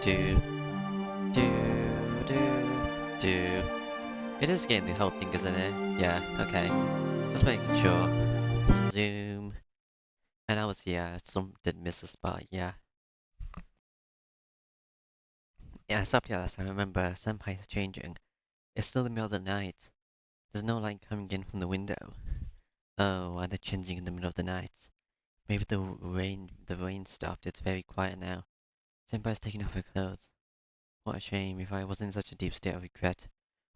do, do, do. It is getting the whole thing, isn't it? Yeah, okay. Just making sure. Zoom. And I was here, some did miss a spot, yeah. Yeah, I stopped here last time, I remember Senpai's changing. It's still the middle of the night. There's no light coming in from the window. Oh, and they're changing in the middle of the night. Maybe the rain stopped, it's very quiet now. Senpai's taking off her clothes. What a shame, if I wasn't in such a deep state of regret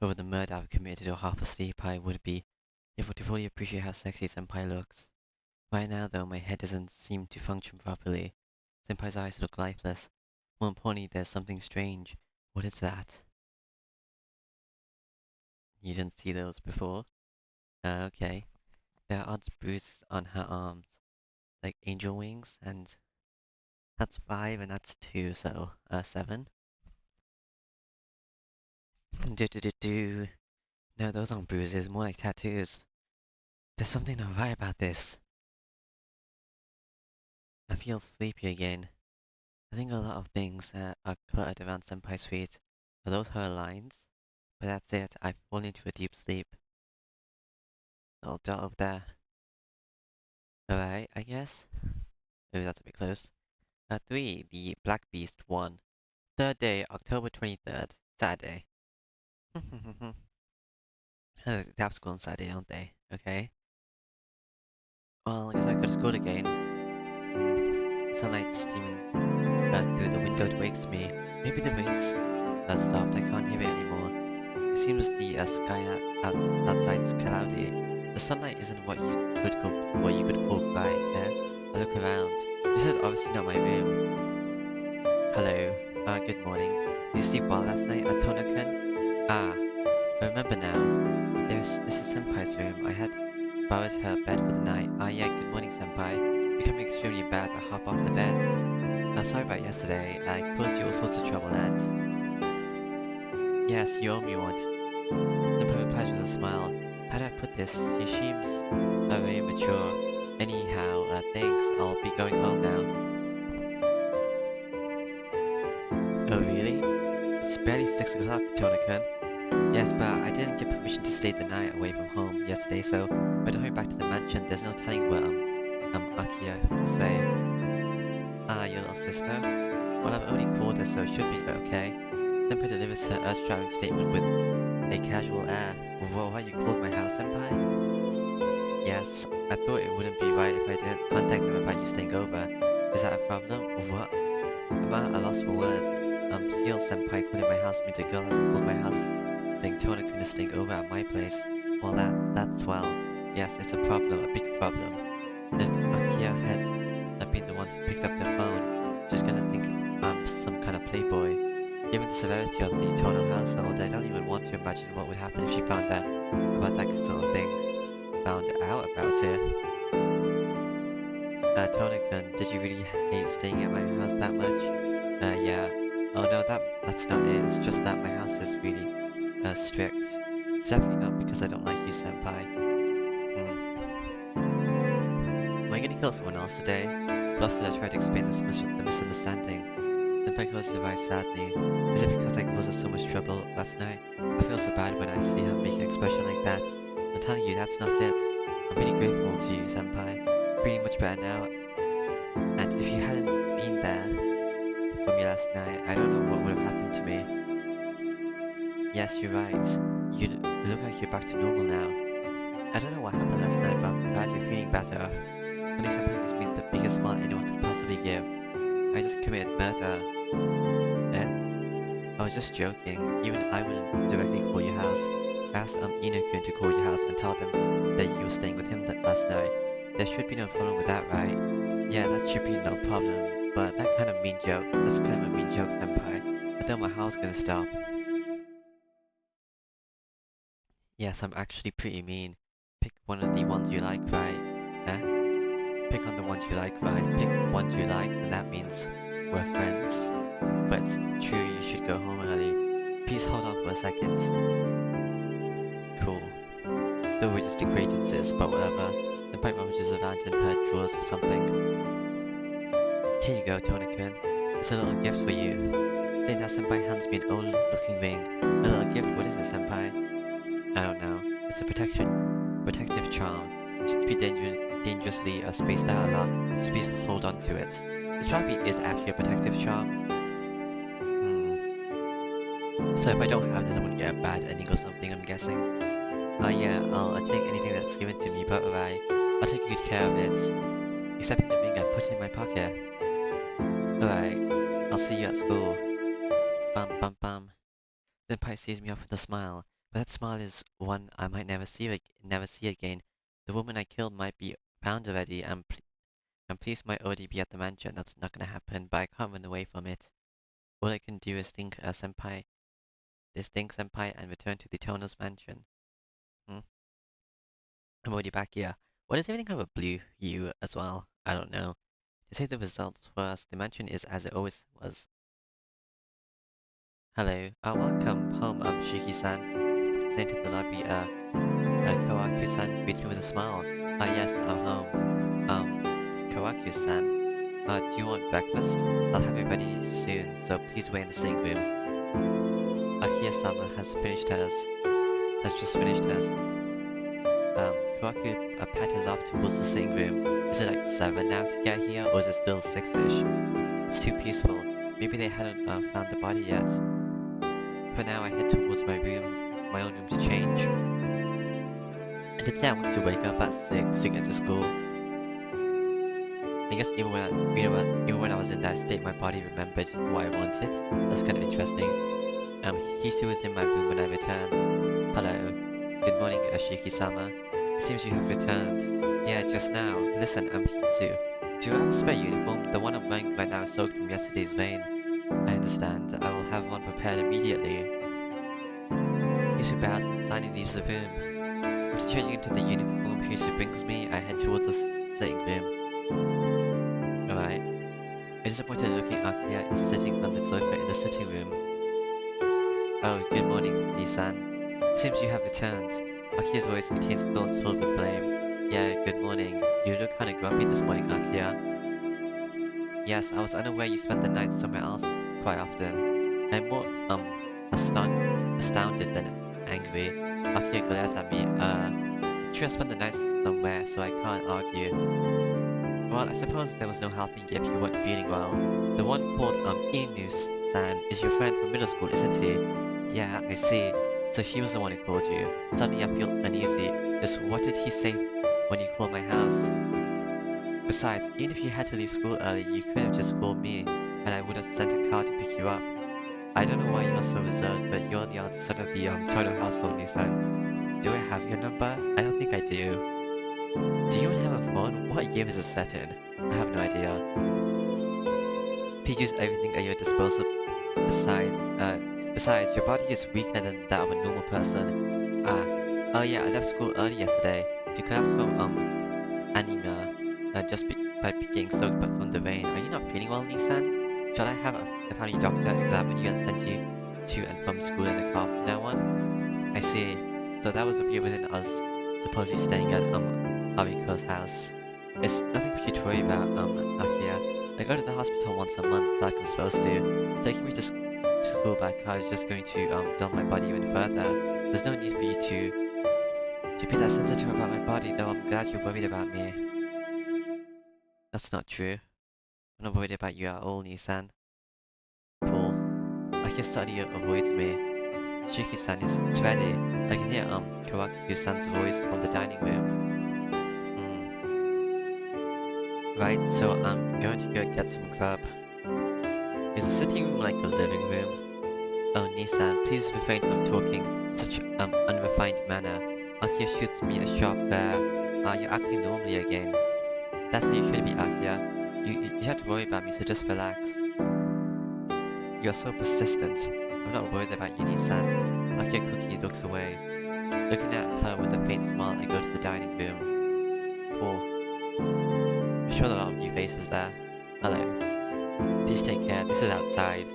over the murder I've committed or half asleep I would be able to fully appreciate how sexy Senpai looks. Right now though, my head doesn't seem to function properly. Senpai's eyes look lifeless. More importantly, there's something strange. What is that? You didn't see those before? Okay. There are odd bruises on her arms, like angel wings, and that's 5 and that's 2, so, 7. Do do do do. No, those aren't bruises, more like tattoos. There's something not right about this. I feel sleepy again. I think a lot of things are cluttered around Senpai's feet. Are those her lines? But that's it, I've fallen into a deep sleep. Little dot over there. Alright, I guess? Maybe that's a bit close. 3, the Black Beast 1. Third day, October 23rd, Saturday. They have school on Saturday, don't they? Okay. Well, I guess I could have school again. Sunlight streaming through the window wakes me. Maybe the rain's stopped, I can't hear it anymore. It seems the sky outside is cloudy. The sunlight isn't what you could call bright. I look around. This is obviously not my room. Hello. Good morning. Did you sleep well last night at Tonakan? Ah, I remember now. This is Senpai's room. I had borrowed her bed for the night. Ah, yeah. Good morning, Senpai. Becoming extremely embarrassed, I hop off the bed. Sorry about yesterday. I caused you all sorts of trouble and... Yes, you owe me one. Senpai replies with a smile. How do I put this? She seems very mature. Anyhow, thanks. I'll be going home now. Oh, really? It's barely 6 o'clock, Tonakan. Yes, but I didn't get permission to stay the night away from home yesterday, so by hurry back to the mansion, there's no telling what, Akia will say. Ah, your little sister? Well, I've already called her, so it should be okay. Senpai delivers her earth-shattering statement with a casual air. Whoa, what, you called my house, Senpai? Yes, I thought it wouldn't be right if I didn't contact them about you staying over. Is that a problem? What? I'm at a loss for words. Seal Senpai calling my house means a girl has called my house saying Tonakan is staying over at my place. Well, that's well. Yes, it's a problem, a big problem. If Akia had been the one who picked up the phone, she's gonna think I'm some kind of playboy. Given the severity of the Tono household, I don't even want to imagine what would happen if she found out about that sort of thing. Found out about it. Tonakan, did you really hate staying at my house that much? Yeah. Oh no, that's not it. It's just that my house is really, strict. It's definitely not because I don't like you, Senpai. Am I gonna kill someone else today? Flustered, I tried to explain the misunderstanding. Senpai closes her eyes sadly. Is it because I caused her so much trouble last night? I feel so bad when I see her make an expression like that. I'm telling you, that's not it. I'm really grateful to you, Senpai. Feeling much better now. And if you hadn't been there for me last night, I don't know what would have happened to me. Yes, you're right. You look like you're back to normal now. I don't know what happened last night, but I'm glad you're feeling better. Honey Senpai gives me the biggest smile anyone could possibly give. I just committed murder. Eh? I was just joking. Even I wouldn't directly call your house. I asked Ino-kun to call your house and tell them that you were staying with him last night. There should be no problem with that, right? Yeah, that should be no problem. But that's kind of a mean joke, Senpai. I thought my house was gonna stop. Yes, I'm actually pretty mean. Pick one of the ones you like, right? Eh? Pick on the ones you like, right? Pick ones you like, and that means we're friends. But it's true, you should go home early. Please hold on for a second. Cool. Though we're just acquaintances, but whatever. The pipe rummages around in her drawers for something. Here you go, Tonakan. It's a little gift for you. now Senpai hands me an old-looking ring. A little gift. What is it, Senpai? I don't know. It's a protective charm. Used to be dangerously spaced out a lot, so please hold on to it. This probably is actually a protective charm. So if I don't have this, I'm gonna get a bad ending or something, I'm guessing. Yeah, I'll take anything that's given to me, but alright. I'll take good care of it. Accepting the ring, I put it in my pocket. Alright, I'll see you at school. Bum bum bum. Senpai sees me off with a smile, but that smile is one I might never see again. The woman I killed might be found already, and police might already be at the mansion. That's not gonna happen, but I can't run away from it. All I can do is think Senpai, and return to the Tono's mansion. I'm already back here. Why does everything have a blue hue as well? I don't know. To say the results first, the mansion is as it always was. Hello. Welcome home, Shiki-san. As I entered the lobby, Kawaku-san greets me with a smile. Yes, I'm home. Kawaku-san, do you want breakfast? I'll have it ready soon, so please wait in the sitting room. Akiya-sama has just finished hers. Kawaku patters off towards the sitting room. Is it like 7 now to get here, or is it still 6-ish? It's too peaceful. Maybe they hadn't found the body yet. For now, I head towards my own room to change. And today I wanted to wake up at 6 to get to school. I guess even when I was in that state, my body remembered what I wanted. That's kind of interesting. Hisu was in my room when I returned. Hello. Good morning, Ashiki-sama. It seems you have returned. Yeah, just now. Listen, I'm Hisu. Do you have a spare uniform? The one I'm wearing right now is soaked from yesterday's rain. I understand. I will have one prepared immediately. Hisu bows and silently leaves the room. After changing into the uniform Hisu brings me, I head towards the sitting room. Alright. A disappointed looking Akiya is sitting on the sofa in the sitting room. Oh, good morning, Lee-san. It seems you have returned. Akiya's voice contains tones filled with blame. Yeah, good morning. You look kinda grumpy this morning, Akiya. Yes, I was unaware you spent the night somewhere else quite often. I'm more, astounded than angry. Akiya glares at me. Sure, I spent the night somewhere, so I can't argue. Well, I suppose there was no helping if you weren't feeling well. The one called, Inu-san is your friend from middle school, isn't he? Yeah, I see. So he was the one who called you. Suddenly I feel uneasy. Just what did he say when you called my house? Besides, even if you had to leave school early, you could have just called me, and I would have sent a car to pick you up. I don't know why you're so reserved, but you're the eldest son of the Tono household, Nisan. Do I have your number? I don't think I do. Do you even have a phone? What year is it set in? I have no idea. Please use everything at your disposal. Besides, your body is weaker than that of a normal person. Oh yeah, I left school early yesterday to class from, anime, by getting soaked but from the rain. Are you not feeling well, Nisan? Shall I have the family doctor examine you and send you to and from school in the car from now on? I see. So that was the view within us, supposedly staying at, Ariko's house. It's nothing for you to worry about, Akiya. I go to the hospital once a month like I'm supposed to. Taking me to school by car is just going to, dull my body even further. There's no need for you to be that sensitive about my body, though I'm glad you're worried about me. That's not true. I'm not worried about you at all, Nisan. Cool. Akiya suddenly avoids me. Shiki-san is ready. I can hear, Kawaku-san's voice from the dining room. Right, so I'm going to go get some grub. Is the sitting room like a living room? Oh, Nisan, please refrain from talking in such unrefined manner. Akiya shoots me a sharp glare. You're acting normally again. That's how you should be, Akiya. You have to worry about me, so just relax. You're so persistent. I'm not worried about you, Nisan. Akiya quickly looks away. Looking at her with a faint smile, I go to the dining room. Cool. I'm sure there are a lot of new faces there. Hello. Please take care, this is outside.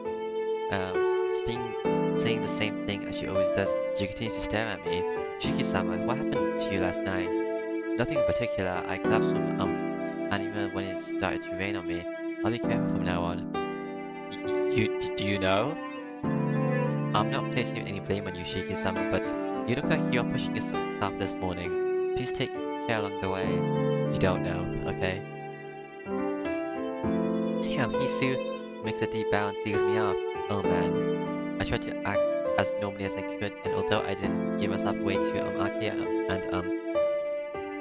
Saying the same thing as she always does, she continues to stare at me. Shiki-sama, what happened to you last night? Nothing in particular. I collapsed from, anime when it started to rain on me. I'll be careful from now on. Do you know? I'm not placing any blame on you, Shiki-sama, but you look like you're pushing yourself this morning. Please take care along the way. You don't know, okay? Hisu makes a deep bow and sees me off. Oh man. I tried to act as normally as I could, and although I didn't give myself away to Aki and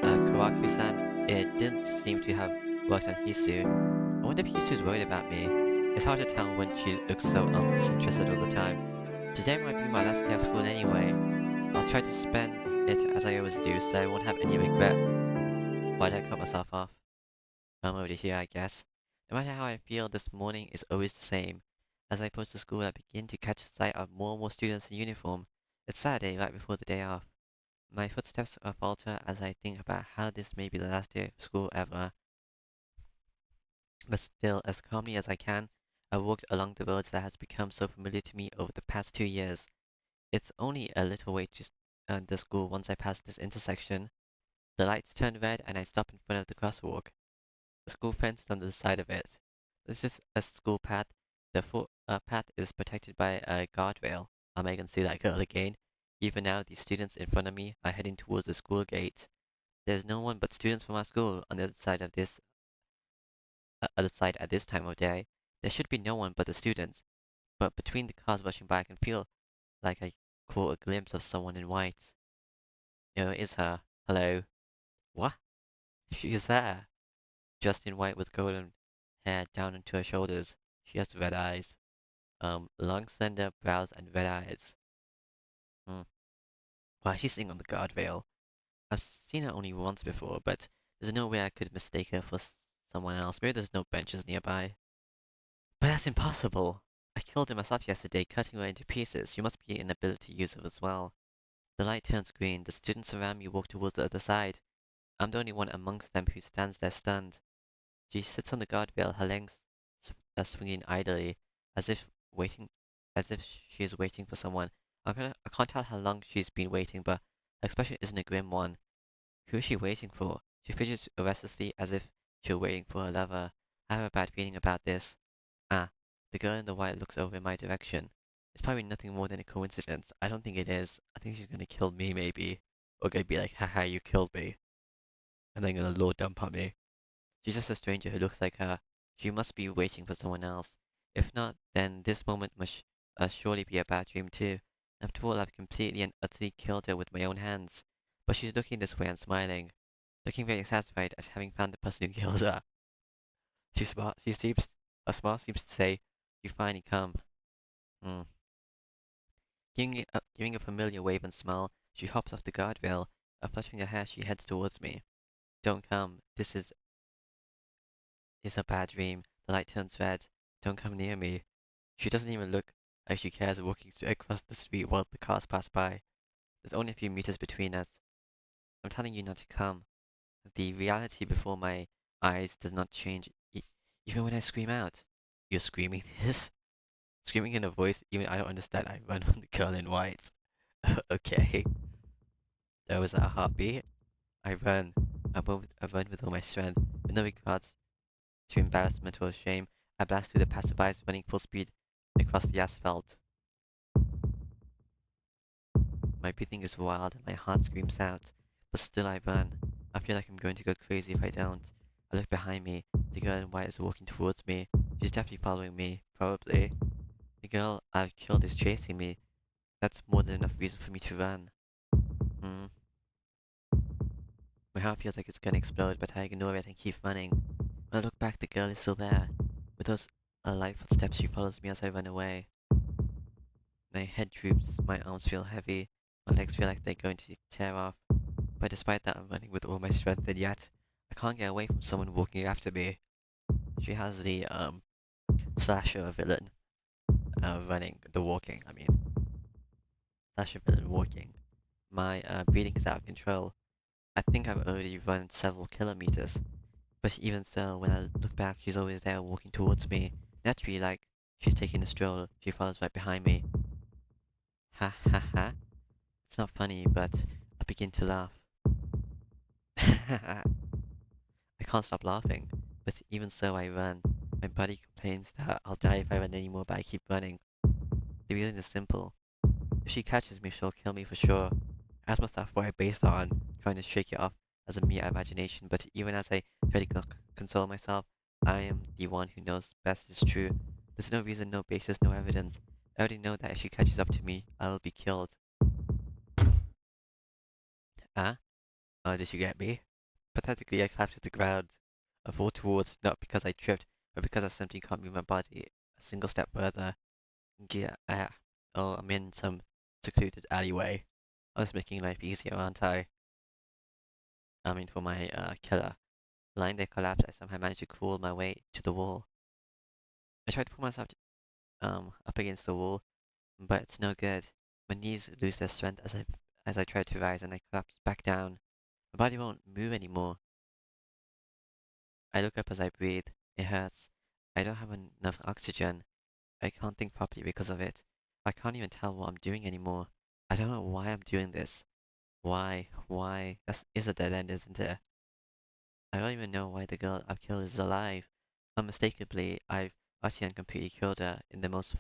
Kawaki-san, it didn't seem to have worked on Hisu. I wonder if Hisu's worried about me. It's hard to tell when she looks so disinterested all the time. Today might be my last day of school anyway. I'll try to spend it as I always do, so I won't have any regret. Why'd I cut myself off? I'm over here, I guess. No matter how I feel, this morning is always the same. As I post to school, I begin to catch sight of more and more students in uniform. It's Saturday, right before the day off. My footsteps falter as I think about how this may be the last day of school ever. But still, as calmly as I can, I walked along the roads that has become so familiar to me over the past 2 years. It's only a little way to the school once I pass this intersection. The lights turn red and I stop in front of the crosswalk. The school fence is on the side of it. This is a school path. The path is protected by a guardrail. Am I gonna see that girl again? Even now, the students in front of me are heading towards the school gate. There's no one but students from our school on the other side at this time of day. There should be no one but the students. But between the cars rushing by, I can feel like I caught a glimpse of someone in white. No, it's her. Hello. What? She's there. Dressed in white with golden hair down into her shoulders. She has red eyes. Long slender brows and red eyes. Hmm. Why is she sitting on the guardrail? I've seen her only once before, but there's no way I could mistake her for someone else. Maybe there's no benches nearby. But that's impossible! I killed her myself yesterday, cutting her into pieces. She must be an ability user as well. The light turns green. The students around me walk towards the other side. I'm the only one amongst them who stands there stunned. She sits on the guardrail, her legs swinging idly, as if waiting, as if she is waiting for someone. I can't tell how long she's been waiting, but her expression isn't a grim one. Who is she waiting for? She fidgets restlessly, as if she were waiting for her lover. I have a bad feeling about this. Ah, the girl in the white looks over in my direction. It's probably nothing more than a coincidence. I don't think it is. I think she's gonna kill me, maybe. Or gonna be like, haha, you killed me. And then gonna load dump on me. She's just a stranger who looks like her. She must be waiting for someone else. If not, then this moment must surely be a bad dream too. After all, I've completely and utterly killed her with my own hands. But she's looking this way and smiling, looking very satisfied at having found the person who killed her. Her smile seems to say, "You finally come." Hmm. Giving a familiar wave and smile, she hops off the guardrail. Fluttering her hair, she heads towards me. Don't come. This is a bad dream. The light turns red. Don't come near me. She doesn't even look like she cares, walking straight across the street while the cars pass by. There's only a few meters between us. I'm telling you not to come. The reality before my eyes does not change, even when I scream out. You're screaming this? Screaming in a voice even I don't understand. I run from the girl in white. Okay. There was a heartbeat. I run. I run with all my strength, with no regards to embarrassment or shame. I blast through the passerbys, running full speed across the asphalt. My breathing is wild and my heart screams out, but still I run. I feel like I'm going to go crazy if I don't. I look behind me. The girl in white is walking towards me. She's definitely following me, probably. The girl I've killed is chasing me. That's more than enough reason for me to run. Hmm. My heart feels like it's gonna explode, but I ignore it and keep running. When I look back, the girl is still there. With those light footsteps, she follows me as I run away. My head droops, my arms feel heavy, my legs feel like they're going to tear off. But despite that, I'm running with all my strength, and yet I can't get away from someone walking after me. She has the slasher villain running, the walking. I mean, slasher villain walking. My breathing is out of control. I think I've already run several kilometers. But even so, when I look back, she's always there walking towards me. Naturally, like she's taking a stroll. She follows right behind me. Ha ha ha. It's not funny, but I begin to laugh. I can't stop laughing, but even so I run. My body complains that I'll die if I run anymore, but I keep running. The reason is simple. If she catches me, she'll kill me for sure. I ask myself what I based it on, trying to shake it off as a mere imagination, but even as I try to console myself, I am the one who knows best is true. There's no reason, no basis, no evidence. I already know that if she catches up to me, I will be killed. Huh? Oh, did you get me? Pathetically, I collapsed to the ground. I fall towards, not because I tripped, but because I simply can't move my body a single step further. Yeah, oh, I'm in some secluded alleyway. I was making life easier, aren't I? I mean, for my killer. Lying there collapsed, I somehow managed to crawl my way to the wall. I tried to pull myself up against the wall, but it's no good. My knees lose their strength as I try to rise, and I collapse back down. My body won't move anymore. I look up as I breathe. It hurts. I don't have enough oxygen. I can't think properly because of it. I can't even tell what I'm doing anymore. I don't know why I'm doing this. Why? Why? That is a dead end, isn't it? I don't even know why the girl I've killed is alive. Unmistakably, I've utterly and completely killed her in the most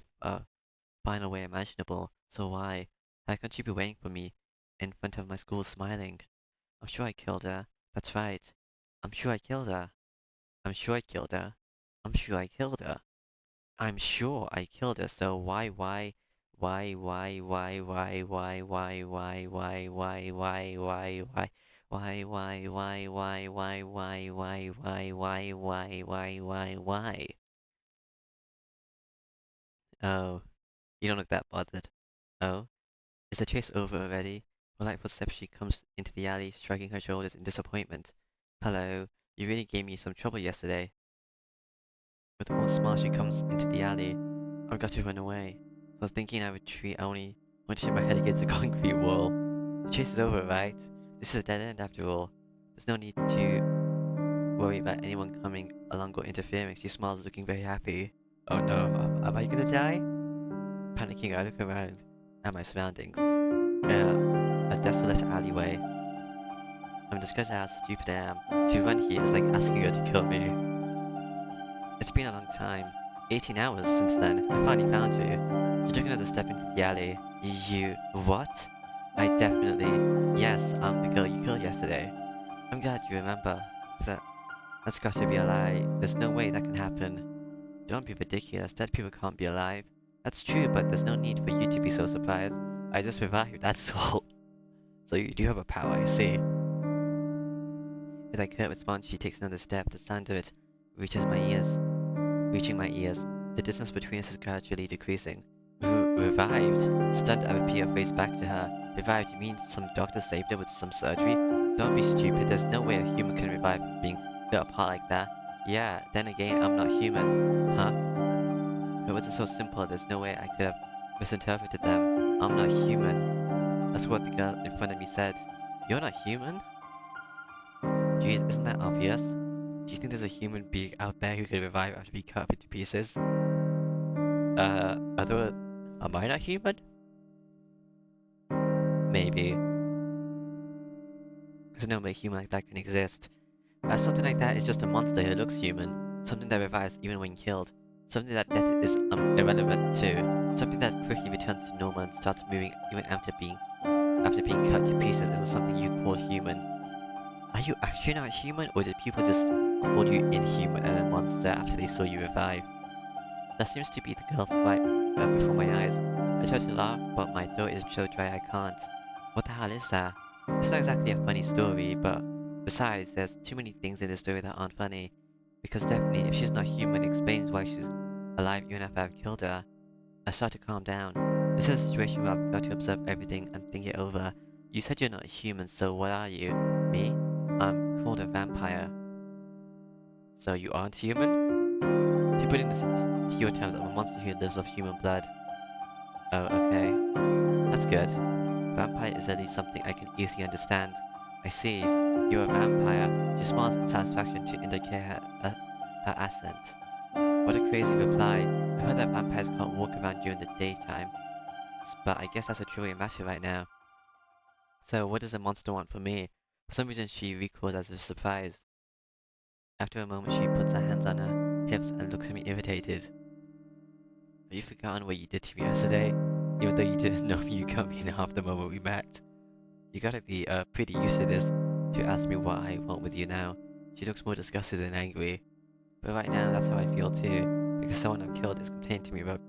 final way imaginable. So why? How can she be waiting for me in front of my school smiling? I'm sure I killed her. That's right. I'm sure I killed her. I'm sure I killed her. I'm sure I killed her. I'm sure I killed her, so why? Oh, you don't look that bothered. Oh, is the chase over already? With light footsteps, she comes into the alley, shrugging her shoulders in disappointment. Hello, you really gave me some trouble yesterday. With one smile, she comes into the alley. I've got to run away. I was thinking I would retreat, I only want to hit my head against a concrete wall. The chase is over, right? This is a dead end after all. There's no need to worry about anyone coming along or interfering. She smiles, looking very happy. Oh no, am I gonna die? Panicking, I look around at my surroundings. A desolate alleyway. I'm disgusted at how stupid I am. To run here is like asking her to kill me. It's been a long time. 18 hours since then. I finally found you. You took another step into the alley. You... what? I definitely... yes, I'm the girl you killed yesterday. I'm glad you remember. That... that's got to be a lie. There's no way that can happen. Don't be ridiculous. Dead people can't be alive. That's true, but there's no need for you to be so surprised. I just revived, that's all. So you do have a power, I see. As I can't respond, she takes another step. The sound of it reaches my ears. Reaching my ears, the distance between us is gradually decreasing. Revived? Stunned, I repeat her face back to her. Revived? You mean some doctor saved her with some surgery? Don't be stupid. There's no way a human can revive from being cut apart like that. Yeah, then again, I'm not human. Huh? If it wasn't so simple, there's no way I could have misinterpreted them. I'm not human. That's what the girl in front of me said. You're not human? Geez, isn't that obvious? Do you think there's a human being out there who could revive after being cut up into pieces? Other... am I not human? Maybe. There's no way a human like that can exist. Perhaps something like that is just a monster who looks human. Something that revives even when killed. Something that death is irrelevant to. Something that quickly returns to normal and starts moving even after being cut to pieces isn't something you call human. Are you actually not human, or did people just call you inhuman and a monster after they saw you revive? That seems to be the girl right before my eyes. I try to laugh, but my throat is so dry I can't. What the hell is that? It's not exactly a funny story, but besides, there's too many things in this story that aren't funny. Because definitely, if she's not human, it explains why she's alive even after I've killed her. I start to calm down. This is a situation where I've got to observe everything and think it over. You said you're not human, so what are you? Me? I'm called a vampire. So you aren't human? To put it into your terms, I'm a monster who lives off human blood. Oh, okay. That's good. Vampire is at least something I can easily understand. I see. You're a vampire. She smiles in satisfaction to indicate her accent. What a crazy reply. I heard that vampires can't walk around during the daytime. But I guess that's a trivial matter right now. So what does the monster want from me? For some reason she recoils as if surprised. After a moment she puts her hands on her hips and looks at me irritated. Have you forgotten what you did to me yesterday? Even though you didn't know me, you got me in half the moment we met. You gotta be pretty used to this to ask me what I want with you now. She looks more disgusted than angry. But right now, that's how I feel too. Because someone I've killed is complaining to me about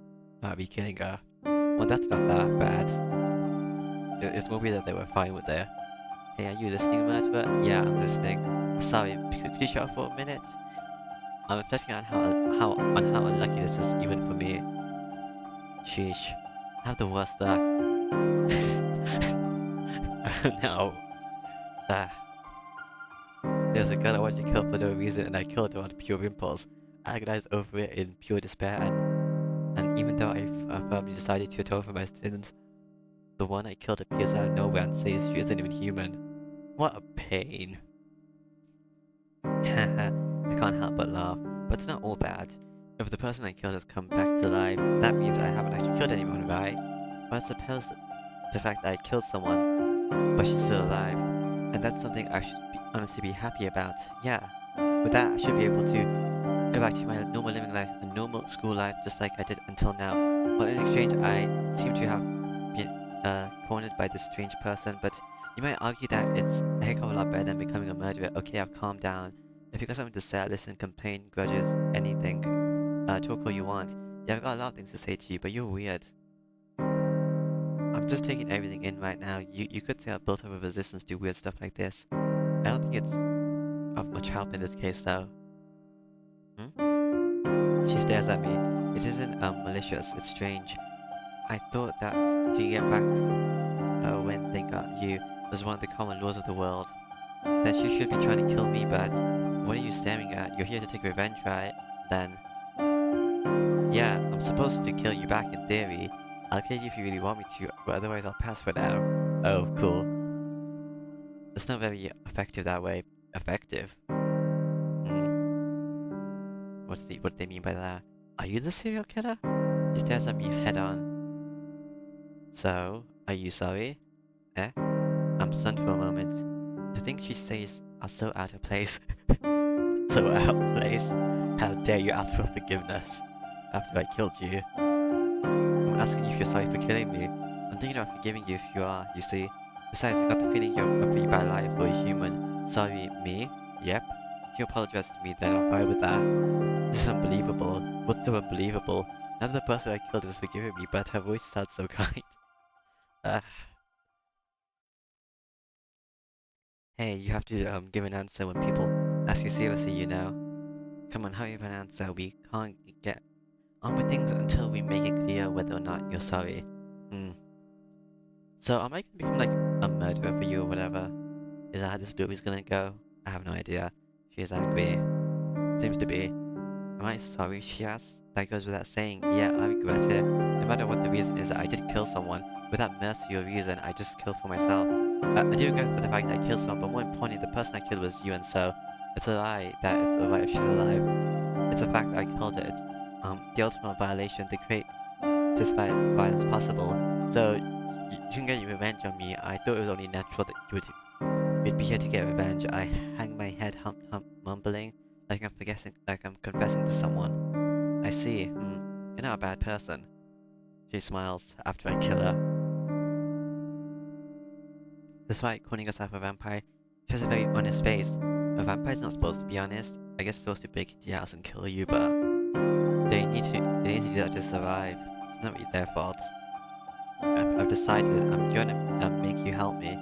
me killing her. Well, that's not that bad. It's more weird that they were fine with it. Hey, are you listening, murderer? Yeah, I'm listening. Sorry, could you shut up for a minute? I'm reflecting on how unlucky this is even for me. Sheesh. I have the worst luck. No. Ah. There's a girl I wanted to kill for no reason and I killed her on pure impulse. I agonized over it in pure despair and even though I firmly decided to atone for my sins, the one I killed appears out of nowhere and says she isn't even human. What a pain. Haha, I can't help but laugh, but it's not all bad. If the person I killed has come back to life, that means I haven't actually killed anyone, right? But I suppose the fact that I killed someone, but she's still alive, and that's something I should honestly be happy about. Yeah, with that I should be able to go back to my normal living life, a normal school life, just like I did until now. But in exchange, I seem to have been cornered by this strange person, but you might argue that it's a heck of a lot better than becoming a murderer. Okay, I've calmed down. If you got something to say, I'll listen, complain, grudges, anything. Talk all you want. Yeah, I've got a lot of things to say to you, but you're weird. I'm just taking everything in right now. You could say I've built up a resistance to weird stuff like this. I don't think it's of much help in this case, though. Hmm? She stares at me. It isn't malicious, it's strange. I thought that to get back when they got you was one of the common laws of the world. That she should be trying to kill me, but what are you staring at? You're here to take revenge, right? Then, yeah, I'm supposed to kill you back in theory. I'll kill you if you really want me to, but otherwise I'll pass for now. Oh, cool. It's not very effective that way. Effective? What do they mean by that? Are you the serial killer? She stares at me head on. So, are you sorry? Eh? I'm stunned for a moment. The things she says are so out of place. So out of place. How dare you ask for forgiveness after I killed you? I'm asking you if you're sorry for killing me. I'm thinking about forgiving you if you are, you see. Besides, I got the feeling you're a pretty bad liar for a human. Sorry, me? Yep. If you apologize to me, then I'm fine with that. This is unbelievable. What's so unbelievable? Now the person I killed is forgiving me, but her voice sounds so kind. Uh, hey, you have to give an answer when people ask you seriously, you know. Come on, hurry up and answer. We can't get on with things until we make it clear whether or not you're sorry. Hmm. So am I gonna become like a murderer for you or whatever? Is that how this story's gonna go? I have no idea. She is angry. Seems to be. Am I sorry, she asks? That goes without saying. Yeah, I regret it. No matter what the reason is, I did kill someone. Without mercy or reason, I just killed for myself. I do regret for the fact that I killed someone, but more importantly, the person I killed was you, and so it's a lie that it's alright if she's alive. It's a fact that I killed her. It's the ultimate violation to create this violence possible. So you can get your revenge on me. I thought it was only natural that you'd be here to get revenge. I hang my head, mumbling, like I'm confessing to someone. I see. You're not a bad person. She smiles after I kill her. Despite calling herself a vampire, she has a very honest face. A vampire's not supposed to be honest. I guess it's supposed to break into your house and kill you, but they need to do that to survive. It's not really their fault. I've decided I'm gonna make you help me.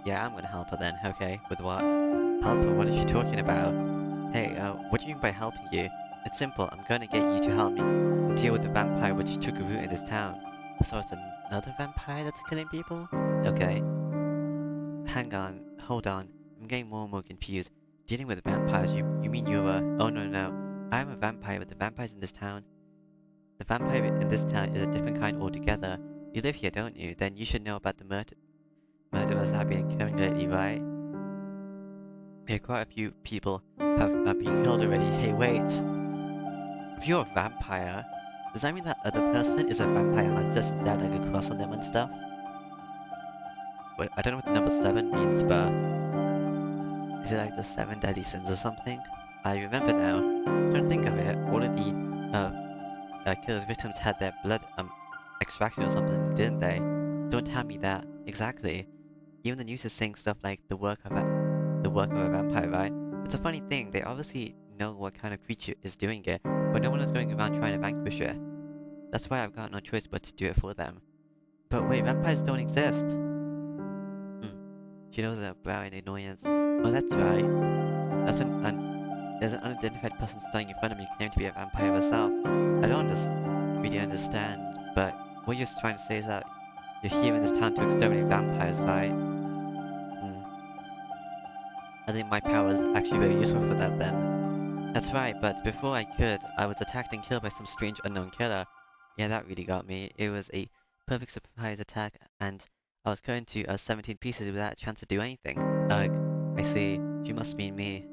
Yeah, I'm gonna help her then. Okay, with what? Help her? What is she talking about? Hey, what do you mean by helping you? It's simple. I'm gonna get you to help me deal with the vampire which took a root in this town. So it's another vampire that's killing people? Okay. Hang on, hold on. I'm getting more and more confused. Dealing with vampires, you mean you're a... Oh no. I'm a vampire, but the vampires in this town... The vampire in this town is a different kind altogether. You live here, don't you? Then you should know about the murderers I've been killing lately, right? Yeah, quite a few people have been killed already. Hey, wait! If you're a vampire, does that mean that other person is a vampire hunter since they have like a cross on them and stuff? Wait, I don't know what the number 7 means, but... Is it like the 7 deadly sins or something? I remember now. Don't think of it. All of the killer's victims had their blood extracted or something, didn't they? Don't tell me that. Exactly. Even the news is saying stuff like the work of a vampire, right? It's a funny thing. They obviously know what kind of creature is doing it, but no one is going around trying to vanquish it. That's why I've got no choice but to do it for them. But wait, vampires don't exist. She knows about an annoyance. Oh, that's right. There's an unidentified person standing in front of me claiming to be a vampire herself. I don't really understand, but what you're trying to say is that you're here in this town to exterminate vampires, right? I think my power is actually very useful for that then. That's right, but before I could, I was attacked and killed by some strange unknown killer. Yeah, that really got me. It was a perfect surprise attack, and I was cut into 17 pieces without a chance to do anything. Ugh, I see. You must mean me.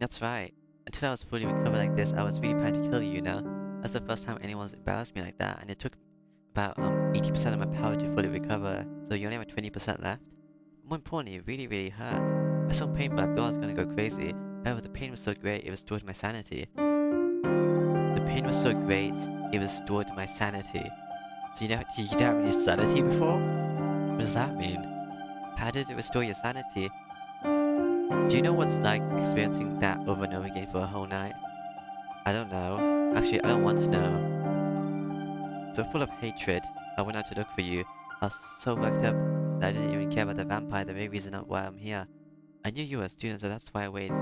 That's right. Until I was fully recovered like this, I was really planning to kill you, you know? That's the first time anyone's embarrassed me like that, and it took about 80% of my power to fully recover, so you only have 20% left. More importantly, it really, really hurt. I was so painful I thought I was gonna go crazy. However, the pain was so great, it restored my sanity. The pain was so great, it restored my sanity. So you didn't have any sanity before? What does that mean? How did it restore your sanity? Do you know what's like experiencing that over and over again for a whole night? I don't know. Actually, I don't want to know. So full of hatred, I went out to look for you. I was so worked up that I didn't even care about the vampire, the very reason why I'm here. I knew you were a student, so that's why I waited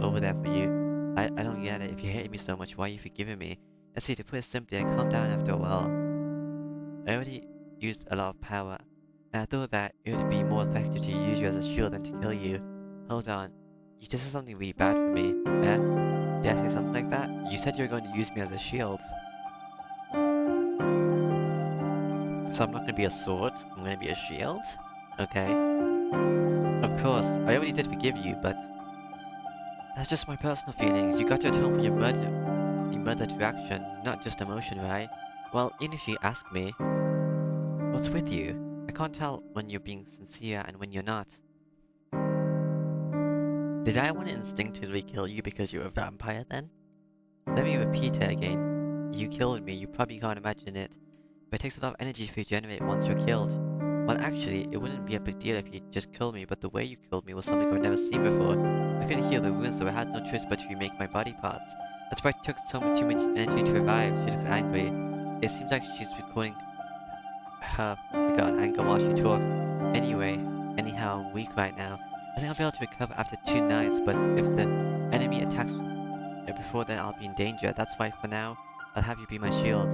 over there for you. I don't get it. If you hate me so much, why are you forgiving me? Let's see, to put it simply, I calmed down after a while. I already used a lot of power, and I thought that it would be more effective to use you as a shield than to kill you. Hold on. You just said something really bad for me. Eh? Did I say something like that? You said you were going to use me as a shield. So I'm not going to be a sword, I'm going to be a shield? Okay. Of course, I already did forgive you, but that's just my personal feelings. You got to atone for your murdered reaction, not just emotion, right? Well, even if you ask me, what's with you? I can't tell when you're being sincere and when you're not. Did I want to instinctively kill you because you're a vampire then? Let me repeat it again. You killed me, you probably can't imagine it, but it takes a lot of energy to regenerate once you're killed. Well, actually, it wouldn't be a big deal if you just killed me, but the way you killed me was something I've never seen before. I couldn't heal the wounds, so I had no choice but to remake my body parts. That's why it took too much energy to revive. She looks angry. It seems like she's recording her forgotten anger while she talks. Anyhow, I'm weak right now. I think I'll be able to recover after 2 nights, but if the enemy attacks before then, I'll be in danger. That's why for now, I'll have you be my shield.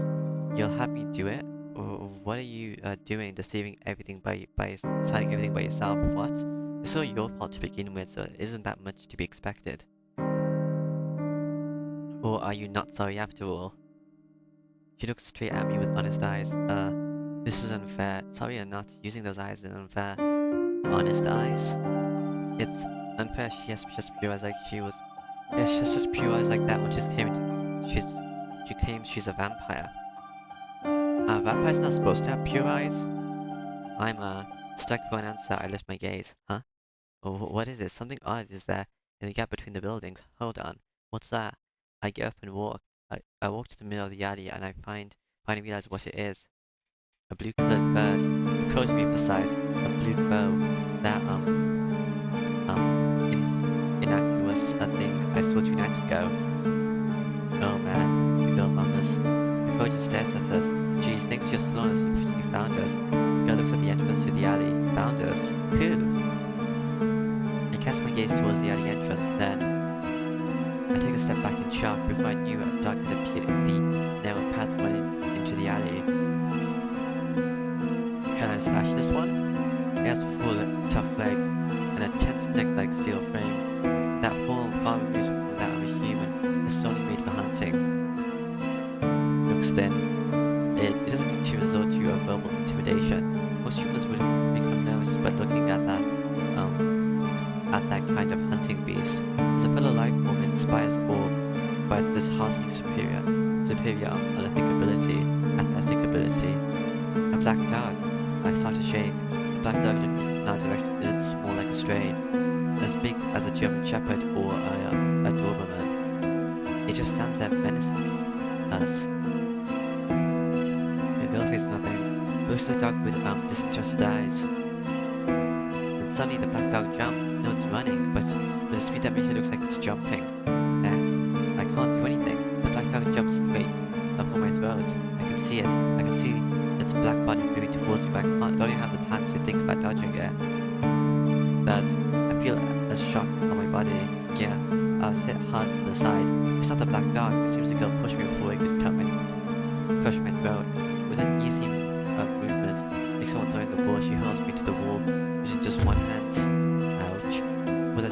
You'll have me do it? Or what are you doing, deceiving everything by deciding everything by yourself? What? It's all your fault to begin with, so it isn't that much to be expected. Or are you not sorry after all? She looks straight at me with honest eyes. This is unfair. Sorry or not, using those eyes is unfair. Honest eyes? It's unfair she has just pure eyes like she was. Yeah, she has just pure eyes like that when she claims she's a vampire. Are vampires not supposed to have pure eyes? I'm stuck for an answer. I lift my gaze. Huh? Oh, what is it? Something odd is there in the gap between the buildings. Hold on. What's that? I get up and walk. I walk to the middle of the alley and I finally realize what it is. A blue-colored bird. Crow to be precise. A blue crow. That innocuous thing I saw 2 nights ago. Oh man, the girl mumbles. The crow just stares at us. Geez, thanks to your slowness, you found us. The girl looks at the entrance to the alley. Found us? Who? I cast my gaze towards the alley entrance, then I took a step back in shock before I knew a dark had appeared in the narrow path running into the alley. Can I slash this one? It has full, tough legs, and a tense neck like steel frame. That form, far removed from that of a human, is solely made for hunting. Looks thin. It doesn't need to resort to verbal intimidation. Most humans wouldn't become nervous by looking at that kind of hunting beast. As a fellow life form inspires awe by its disheartening superior athletic ability. A black dog. I start to shake. The black dog looking in our direction isn't small like a stray, as big as a German Shepherd or a Doberman. It just stands there menacing us. looks at the dog with disinterested eyes. Then suddenly the black dog jumps. No, it's running, but with a speed that makes it look like it's jumping. I can't do anything. The black dog jumps straight up for my throat. I can see it. I can see its black body moving towards me, but I don't even have the time to think about dodging it. But I feel a shock on my body. Yeah, I was hit hard on the side. It's not the black dog. It seems the girl pushed me before it could crush my throat. With an easy movement, like someone throwing a ball, she hurls me to the wall using just one hand. Ouch. With a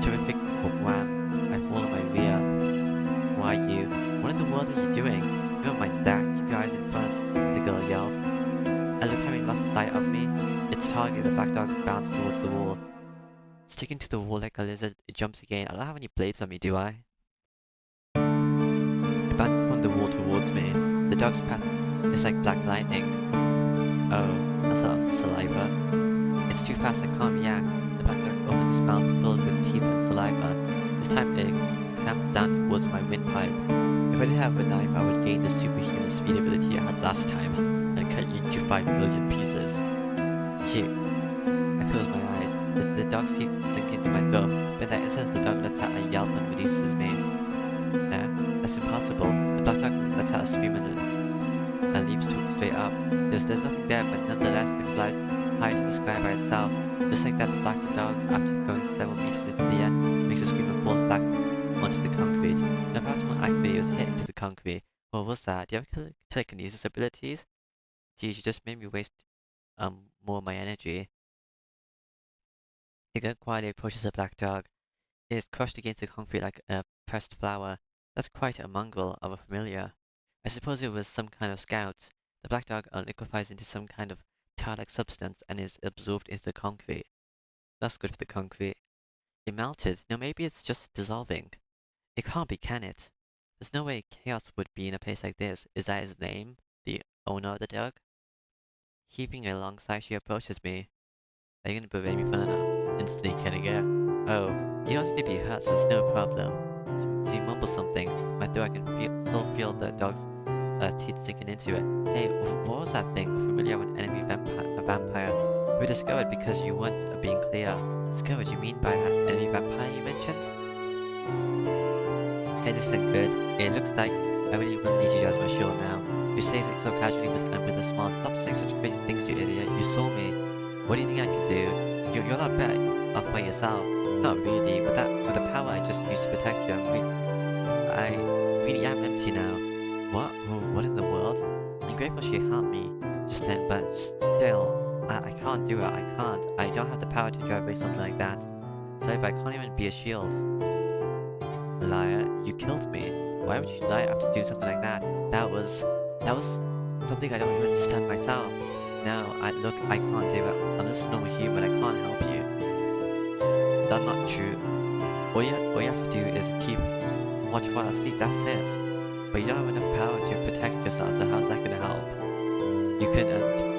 terrific wham, I fall on my rear. Why you? What in the world are you doing? Never mind that. Keep your eyes in front, the girl yells. I look, having lost sight of me. Its target, the black dog, bounced towards the wall. Sticking to the wall like a lizard, it jumps again. I don't have any blades on me, do I? It bounces from the wall towards me. The dog's path is like black lightning. Oh, that's a lot of saliva. It's too fast, I can't react. The black dog opens its mouth filled with teeth and saliva. This time it clamps down towards my windpipe. If I didn't have a knife, I would gain the superhuman speed ability I had last time and cut you into 5 million pieces. Cute. I close my eyes. The dog's teeth sink into my throat, but in that instant the dog lets out a yelp and releases me. That's impossible. The black dog lets out a scream and leaps straight up. There's nothing there, but nonetheless it flies high to the sky by itself. Just like that, the black dog, after going several meters into the air, makes a scream and falls back onto the concrete. Now perhaps more accurately, it was hit into the concrete. What was that? Do you have telekinesis abilities? Geez, you just made me waste more of my energy. The girl quietly approaches the black dog. It is crushed against the concrete like a pressed flower. That's quite a mongrel of a familiar. I suppose it was some kind of scout. The black dog liquefies into some kind of tar-like substance and is absorbed into the concrete. That's good for the concrete. It melted. No, maybe it's just dissolving. It can't be, can it? There's no way Chaos would be in a place like this. Is that his name? The owner of the dog? Heaving a long sigh, she approaches me. Are you gonna berate me for not instantly killing it? Oh, you don't seem to be hurt, so it's no problem. She mumbles something. My throat, I can still feel the dog's teeth sinking into it. Hey, what was that thing? A familiar with an enemy vampire. We discovered because you weren't being clear. Discovered, you mean by that enemy vampire you mentioned? Hey, this isn't good. It looks like I really will need you as my shield now. You say it so casually with a smile. Stop saying such crazy things, you idiot. You saw me. What do you think I can do? You're not better off by yourself. Not really. With the power I just used to protect you, I really am empty now. What? What in the world? I'm grateful she helped me just then, but still, I can't do it. I can't. I don't have the power to drive away something like that. Sorry, but I can't even be a shield. Liar, you killed me. Why would you lie after doing something like that? That was something I don't even understand myself. No, I can't do it. I'm just a normal human. I can't help you. That's not true. All you have to do is watch while I sleep. That's it. But you don't have enough power to protect yourself. So how's that gonna help? You can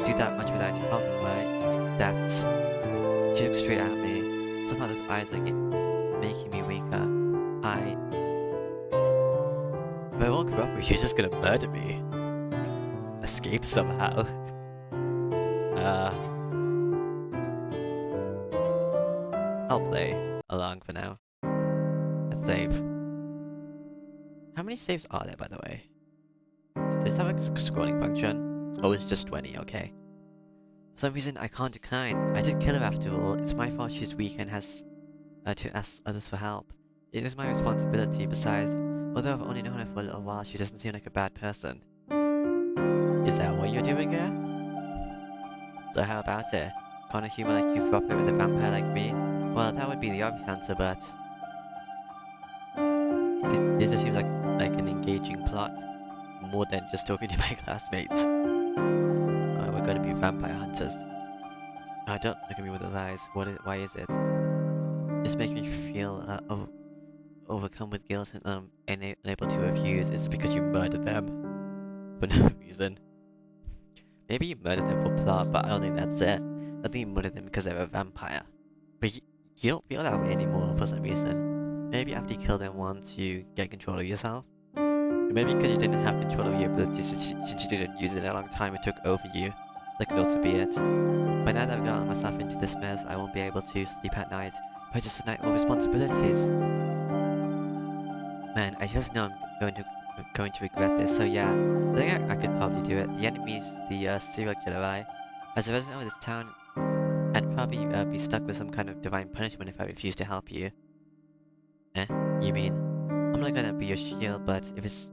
do that much without any problem, right? That's. She looks straight at me. Somehow those eyes are making me weaker. If I won't cooperate, she's just gonna murder me. Escape somehow. I'll play along for now. Let's save. How many saves are there, by the way? Does this have a scrolling function? Oh, it's just 20, okay. For some reason, I can't decline. I did kill her after all. It's my fault she's weak and has to ask others for help. It is my responsibility. Besides, although I've only known her for a little while, she doesn't seem like a bad person. Is that what you're doing here? So how about it? Can't a human like you cooperate with a vampire like me? Well, that would be the obvious answer, but... This just seems like an engaging plot. More than just talking to my classmates. We're gonna be vampire hunters. Don't look at me with those eyes. Why is it? This makes me feel overcome with guilt and unable to refuse. It's because you murdered them. For no reason. Maybe you murdered them for plot, but I don't think that's it. I think you murdered them because they're a vampire. But you don't feel that way anymore for some reason. Maybe after you kill them once, you get control of yourself. Maybe because you didn't have control of your abilities since you didn't use it in a long time, it took over you. That could also be it. But now that I've gotten myself into this mess, I won't be able to sleep at night. But just a night with responsibilities. Man, I just know I'm going to regret this. So yeah, I think I could probably do it. The enemy's the serial killer, right? As a resident of this town, I'd probably be stuck with some kind of divine punishment if I refuse to help you. Eh? You mean? I'm not gonna be your shield, but if it's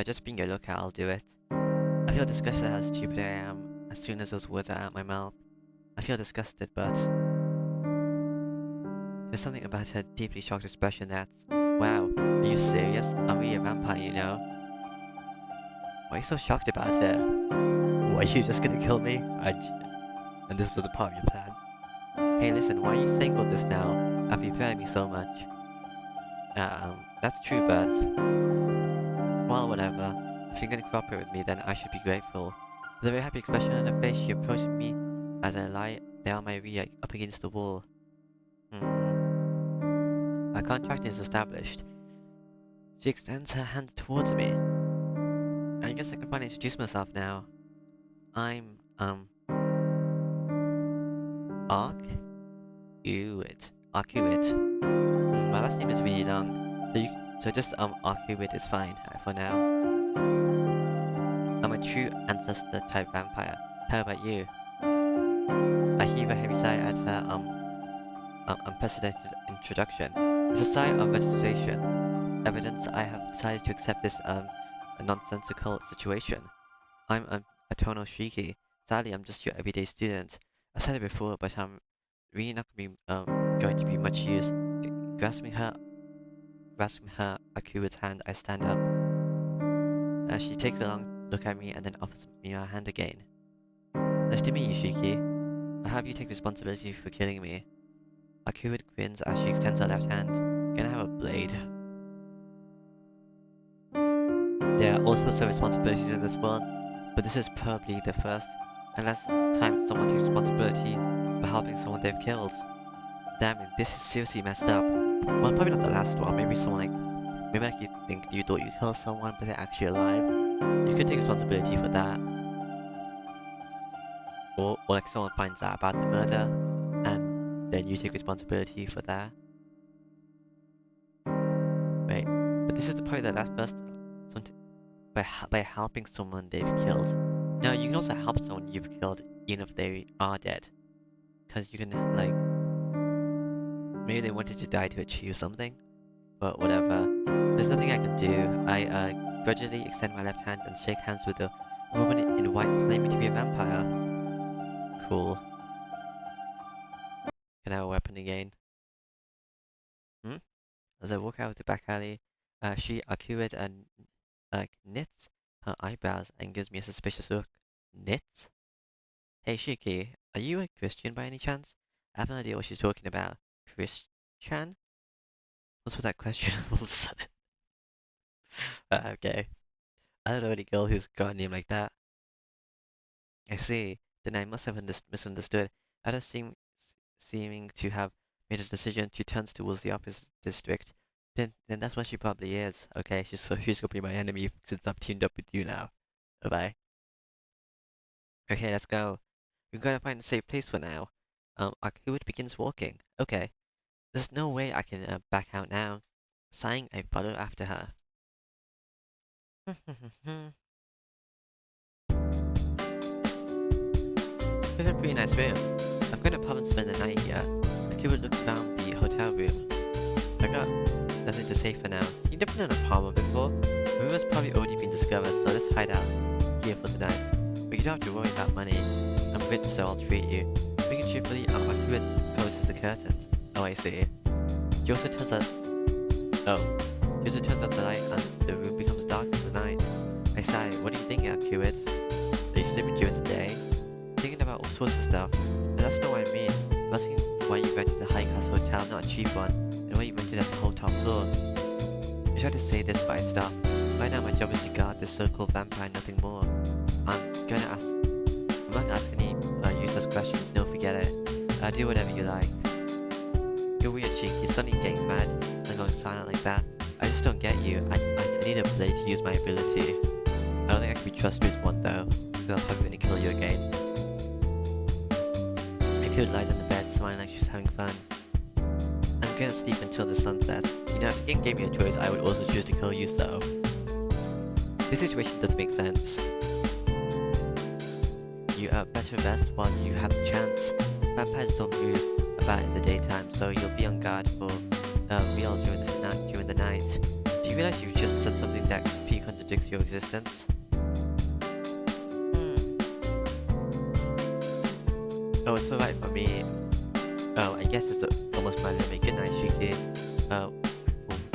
just being your lookout, I'll do it. I feel disgusted at how stupid I am as soon as those words are out of my mouth. I feel disgusted, but there's something about her deeply shocked expression that's, wow, are you serious? I'm really a vampire, you know? Why are you so shocked about it? What, are you just gonna kill me? And this was a part of your plan. Hey, listen, why are you saying all this now, after you threatened me so much? That's true, but... well, whatever. If you're gonna cooperate with me, then I should be grateful. With a very happy expression on her face, she approached me as I lie there on my rear up against the wall. Our contract is established. She extends her hand towards me. I guess I can finally introduce myself now. I'm, Arcuit. My last name is really long, so just, Arcuit is fine, for now. I'm a true ancestor type vampire. How about you? I heave a heavy sigh at her, unprecedented introduction. It's a sigh of registration. Evidence I have decided to accept this, a nonsensical situation. I'm a tonal shrieky. Sadly, I'm just your everyday student. I said it before, but I'm really not going to be much use. Grasping her Akua's hand, I stand up. She takes a long look at me and then offers me her hand again. Nice to meet you, Shiki. I'll have you take responsibility for killing me. Akua grins as she extends her left hand. Can I have a blade? There are all sorts of responsibilities in this world, but this is probably the first and last time someone takes responsibility for helping someone they've killed. Damn it, this is seriously messed up. Well, probably not the last one. Maybe maybe you think you thought you killed someone, but they're actually alive. You could take responsibility for that. Or like someone finds out about the murder, and then you take responsibility for that. Wait, but this is probably the last first by helping someone they've killed. Now you can also help someone you've killed even if they are dead, because you can like maybe they wanted to die to achieve something, but whatever. There's nothing I can do. I grudgingly extend my left hand and shake hands with the woman in white claiming to be a vampire. Cool. Can I have a weapon again? As I walk out of the back alley, she Akuid and knits her eyebrows and gives me a suspicious look. Knits? Hey Shiki, are you a Christian by any chance? I have no idea what she's talking about. Christian? What's with that question all of a sudden? Okay. I don't know any girl who's got a name like that. I see. Then I must have misunderstood. After seeming to have made a decision to turn towards the opposite district, then that's what she probably is. Okay, she's gonna be my enemy since I've teamed up with you now. Bye bye. Okay, let's go. We've gotta find a safe place for now. Akuit begins walking. Okay. There's no way I can back out now. Sighing, I follow after her. This is a pretty nice room. I'm gonna pop and spend the night here. Akuit looks around the hotel room. I got nothing to say for now. You've never done a apartment before? The room has probably already been discovered, so let's hide out here for the night. But you don't have to worry about money. I'm rich, so I'll treat you. Speaking truthfully, Akuit closes the curtains. Oh, I see. She also turns out the light and the room becomes dark in the night. I sigh. What do you think, Akuit? Are you sleeping during the day? Thinking about all sorts of stuff. And that's not what I mean. I'm asking why you rented the high-class hotel, not a cheap one, and why you rented at the whole top floor. I tried to say this, but I stopped. Right now my job is to guard this so-called vampire, nothing more. I'm not gonna ask any useless questions, no forget it. Do whatever you like. You're weird, Cheek. You're suddenly getting mad and going silent like that. I just don't get you. I need need a blade to use my ability. I don't think I can be trusted with one though, because I'm probably gonna kill you again. Akira lies on the bed, smiling like she's having fun. I'm gonna sleep until the sun sets. You know, if the game gave me a choice, I would also choose to kill you, so... This situation does make sense. You better rest while you have the chance. Vampires don't move about in the daytime, so you'll be on guard for real during the night. Do you realize you just said something that completely contradicts your existence? Oh, it's alright for me. Oh, I guess it's almost my limit. Good night, Shiki.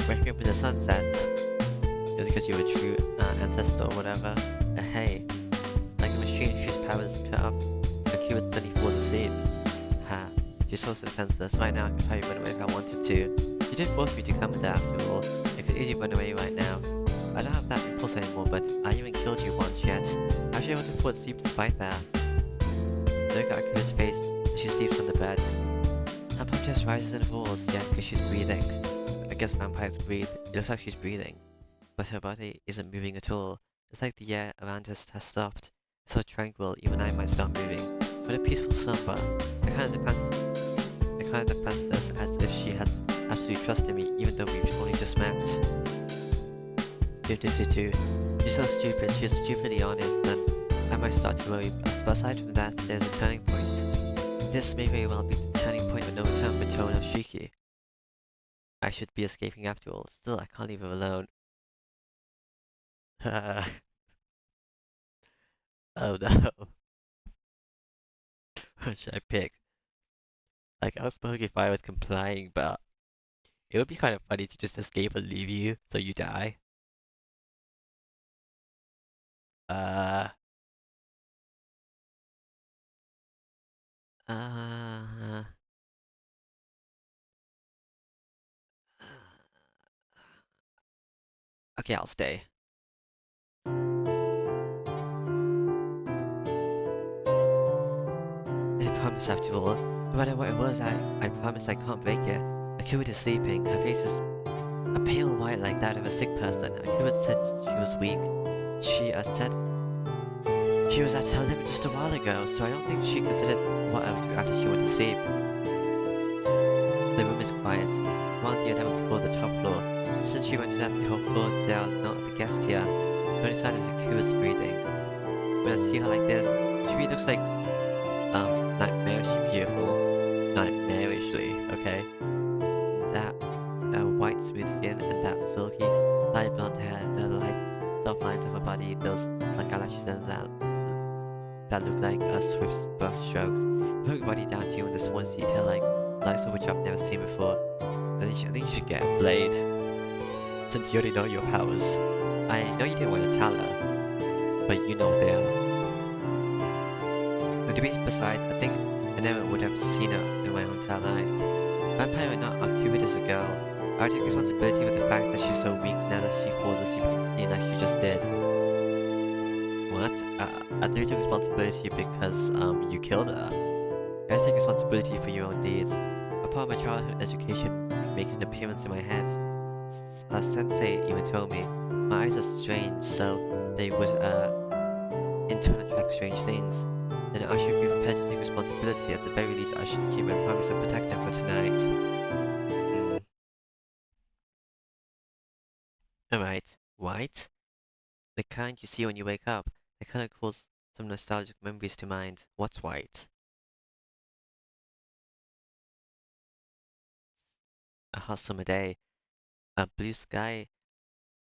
Waking up when the sun sets is because you're a true ancestor or whatever. Hey, like a machine whose powers cut off, Akira would suddenly fall asleep. Ha, she's so defenseless. Right now I could probably run away if I wanted to. You didn't force me to come there after all. I could easily run away right now. I don't have that impulse anymore, but I even killed you once yet. How should I want to fall asleep despite that? Look at Akira's face as she sleeps on the bed. Her pump just rises and falls, yeah, because she's breathing. I guess vampires breathe. It looks like she's breathing. But her body isn't moving at all. It's like the air around us has stopped. So tranquil, even I might start moving. What a peaceful slumber. I kind of defends us as if she has absolute trust in me, even though we've only just met. She's so stupid, she's stupidly honest, and I might start to worry. But aside from that, there's a turning point. This may very well be the turning point of no return for Tono Shiki. I should be escaping after all. Still, I can't leave her alone. Oh no. What should I pick? Like, I was thinking if I was complying, but it would be kind of funny to just escape and leave you, so you die. Uh, uh, okay, I'll stay. I promise after all, no matter what it was, I promise I can't break it. Akira is sleeping, her face is a pale white like that of a sick person. Akira said she was weak. She said she was at her limit just a while ago, so I don't think she considered what I would do after she went to sleep. The room is quiet. One the other before the top floor. Since she went to that the whole floor, there are no other guests here. The only sign is Akira's breathing. When I see her like this, she really looks like nightmarishly beautiful. Nightmarishly, okay? That white smooth skin and that silky light blonde hair, the light soft lines of her body, those long eyelashes and that look like swift brush strokes. Put your body down to you in this one detail like likes of which I've never seen before. I think you should get a blade. Since you already know your powers. I know you didn't want to tell her, but you know they are. No, to be precise, I think I never would have seen her in my own entire life. Vampire or not, I'm curious as a girl. I take responsibility with the fact that she's so weak now that she falls asleep in the scene like she just did. What? I thought you took responsibility because, you killed her. I take responsibility for your own deeds. A part of my childhood education makes an appearance in my head. A sensei even told me, my eyes are strange, so they would, in turn attract strange things. Then I should be prepared to take responsibility. At the very least, I should keep my promise and protect them for tonight. Alright. White? The kind you see when you wake up. The kind that calls some nostalgic memories to mind. What's white? A hot summer day. A blue sky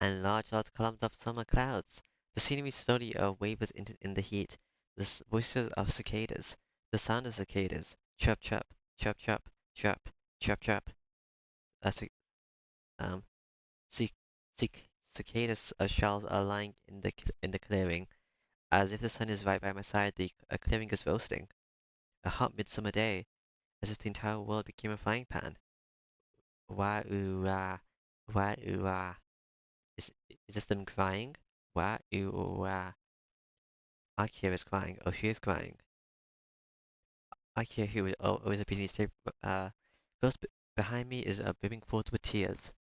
and large columns of summer clouds. The scenery slowly wavers in the heat. The voices of cicadas. The sound of cicadas. Chirp chirp, chirp chirp, chirp, chirp chirp. Cic um, cic cicadas shells are lying in the clearing. As if the sun is right by my side, the clearing is roasting. A hot midsummer day, as if the entire world became a frying pan. Wah ooh ah, wah ooh ah. Is this them crying? Wah ooh ah. Akira is crying. Oh, she is crying. Akira, who was always a busy stay, close behind me is brimming forth with tears.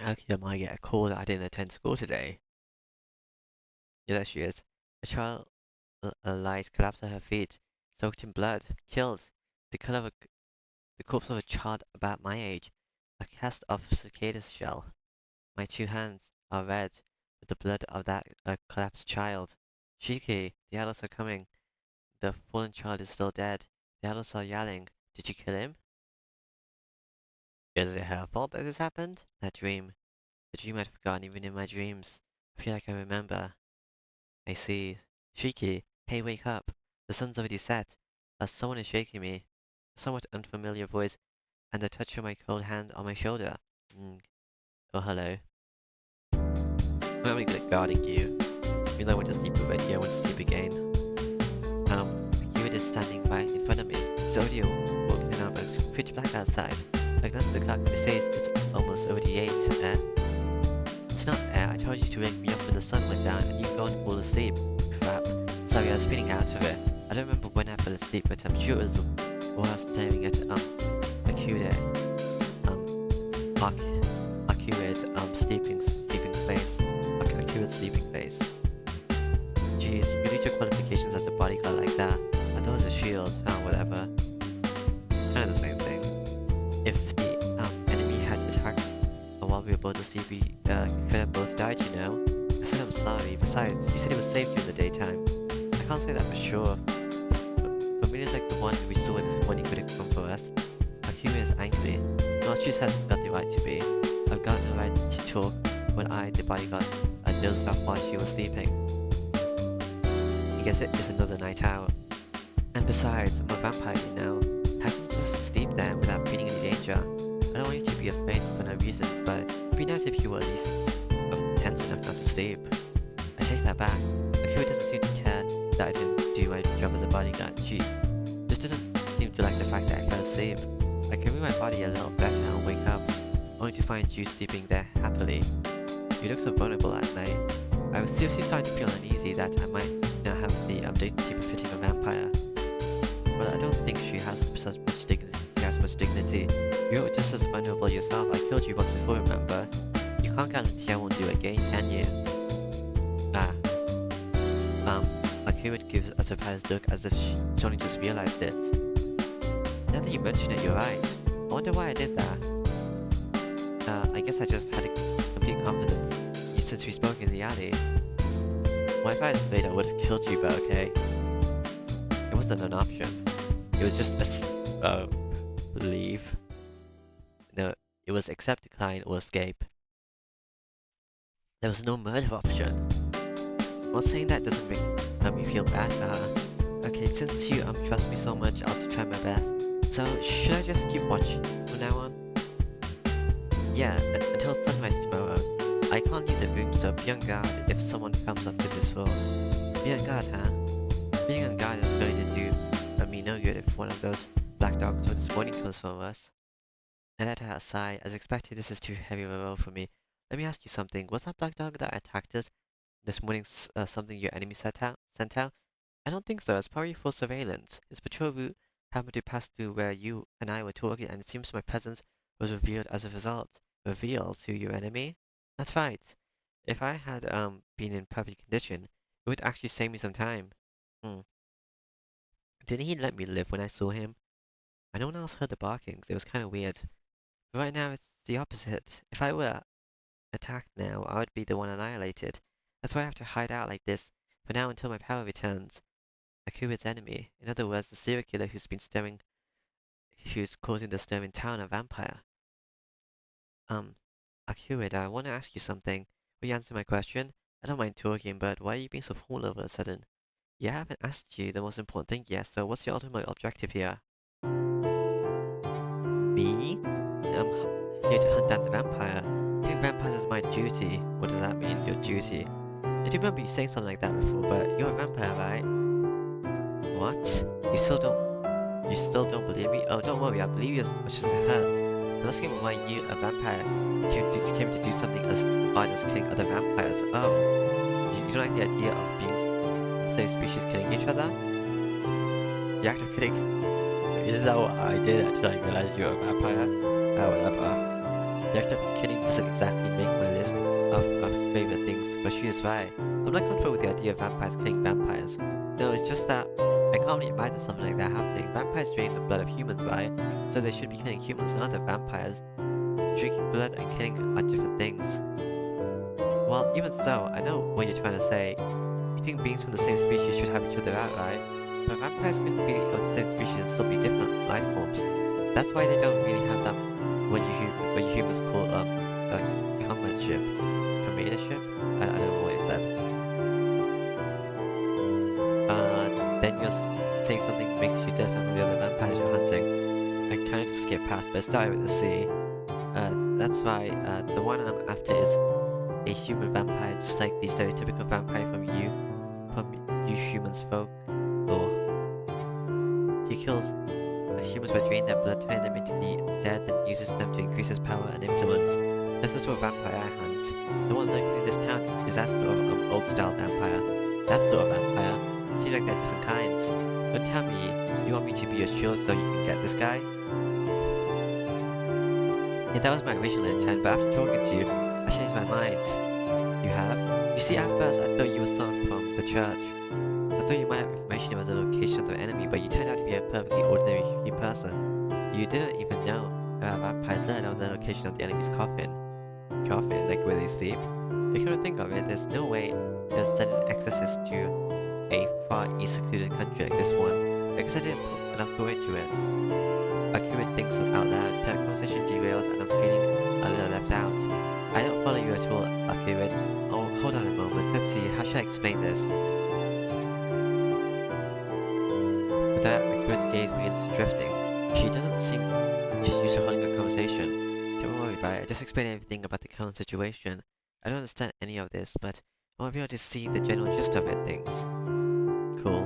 Okay, I might get a call that I didn't attend school today. Yeah, there she is. A child lies collapsed at her feet, soaked in blood, killed. The color of the corpse of a child about my age, a cast of cicada's shell. My two hands are red with the blood of that collapsed child. Shiki, the adults are coming. The fallen child is still dead. The adults are yelling. Did you kill him? Is it her fault that this happened? That dream. The dream I'd forgotten even in my dreams. I feel like I remember. I see. Shiki, hey, wake up. The sun's already set. Someone is shaking me. A somewhat unfamiliar voice and a touch of my cold hand on my shoulder. Mm. Oh, hello. I'm not really good at guarding you. Even though I went to sleep already, I went to sleep again. Yuri is standing right in front of me. Zodio walking around, but it's pitch black outside. I glance at the clock. It says it's almost already 8. It's not air. I told you to wake me up when the sun went down, and you go and fall asleep. Crap. Sorry, I was feeling out of it. I don't remember when I fell asleep, but I'm sure it was while I was staring at Akure, Akure's sleeping space. Akure's sleeping face. Jeez, you need your qualifications as a bodyguard like that. I thought it was a shield. Oh, whatever. Kind of the same thing. If the enemy had attacked while we were both asleep, we could have both died, you know. I said I'm sorry. Besides, you said it was safe during the daytime. I can't say that for sure. Familiars like the one we saw this morning could have come for us. Akira is angry. No, she has got the right to be. I've got the right to talk when I, the bodyguard, dozed off while she was sleeping. I guess it is another night out. And besides, I'm a vampire, you know. How can you just sleep there without feeling any danger? I don't want you to be afraid for no reason, but it'd be nice if you were at least tense enough not to sleep. I take that back. Akira doesn't seem to care that I didn't do my job as a bodyguard. She just doesn't seem to like the fact that I fell asleep. I can move my body a little better and wake up, only to find you sleeping there happily. You look so vulnerable at night. I was seriously starting to feel uneasy that I might not have the dignity befitting a vampire. But I don't think she has such much dignity. You're just as vulnerable yourself. I killed you once before, remember? You can't guarantee I won't do it again, can you? Akira gives a surprised look as if she only just realized it. Now that you mention it, you're right. I wonder why I did that. I guess I just had a complete confidence since we spoke in the alley. Well, if I had played, I would have killed you, but okay. It wasn't an option. It was just leave. No, it was accept, decline, or escape. There was no murder option. Well, saying that doesn't make me feel bad for her. Okay, since you trust me so much, I'll try my best. So, should I just keep watching from now on? Yeah, until sunrise tomorrow. I can't leave the room, so be on guard if someone comes up to this floor. Be on guard, huh? Being on guard is going to do me no good if one of those black dogs from this morning comes for us. I let her sigh. As expected, this is too heavy of a role for me. Let me ask you something. Was that black dog that attacked us this morning something your enemy sent out? I don't think so. It's probably for surveillance. Its patrol route happened to pass through where you and I were talking, and it seems my presence was revealed as a result. Revealed to your enemy? That's right. If I had been in perfect condition, it would actually save me some time. Didn't he let me live when I saw him? No one else heard the barkings. It was kind of weird. But right now it's the opposite. If I were attacked now, I would be the one annihilated. That's why I have to hide out like this for now until my power returns. Akira's enemy. In other words, the serial killer who's causing the stir in town, a vampire. Akira, I want to ask you something. Will you answer my question? I don't mind talking, but why are you being so formal all of a sudden? Yeah, I haven't asked you the most important thing yet, so what's your ultimate objective here? Me? I'm here to hunt down the vampire. Killing vampires is my duty. What does that mean, your duty? I do remember you saying something like that before, but you're a vampire, right? What? You still don't believe me? Oh, don't worry, I believe you as much as it hurts. I'm asking why you, a vampire, came to do something as hard as killing other vampires. Oh, you don't like the idea of being same species killing each other? The act of killing... Is that what I did until I realized you're a vampire? Oh, whatever. The act of killing doesn't exactly make my list of favorite things, but she is right. I'm not comfortable with the idea of vampires killing vampires. No, it's just that I can't really imagine something like that happening. Vampires drain the blood of humans, right? So they should be killing humans, not other vampires. Drinking blood and killing are different things. Well, even so, I know what you're trying to say. You think beings from the same species should have each other out, right? But vampires couldn't be of the same species and still be different life forms. That's why they don't really have that what you humans call comradeship. Comradeship? I don't know what it said. Then you're saying something makes you different from the other vampires you're hunting. I kind of just skip past, but it started with the C. That's why the one I'm after is a human vampire, just like the stereotypical vampire from you humans folk. Or he kills humans by draining their blood, turning them into the dead, then uses them to increase his power and influence. That's the sort of vampire I hunt. The one lurking in this town is that sort of old style vampire. That sort of vampire. Seems like they're different kinds. But tell me, you want me to be your shield so you can get this guy? Yeah, that was my original intent, but after talking to you, I changed my mind. You have? You see, at first I thought you were someone from the church. I thought you might have information about the location of the enemy, but you turned out to be a perfectly ordinary person. You didn't even know vampires let know the location of the enemy's coffin. Coffin, like where they sleep? If you don't think of it, there's no way they'll send an exorcist to a far east secluded country like this one. Because I didn't put enough thought into it. Akira thinks out loud, her conversation derails and I'm feeling a little left out. I don't follow you at all, Akira. Oh, hold on a moment, let's see, how should I explain this? With that, Akira's gaze begins drifting. She doesn't seem she's used to holding a conversation. Don't worry about it, I just explained everything about the current situation. I don't understand any of this, but I want to be able to see the general gist of it, thanks. Cool.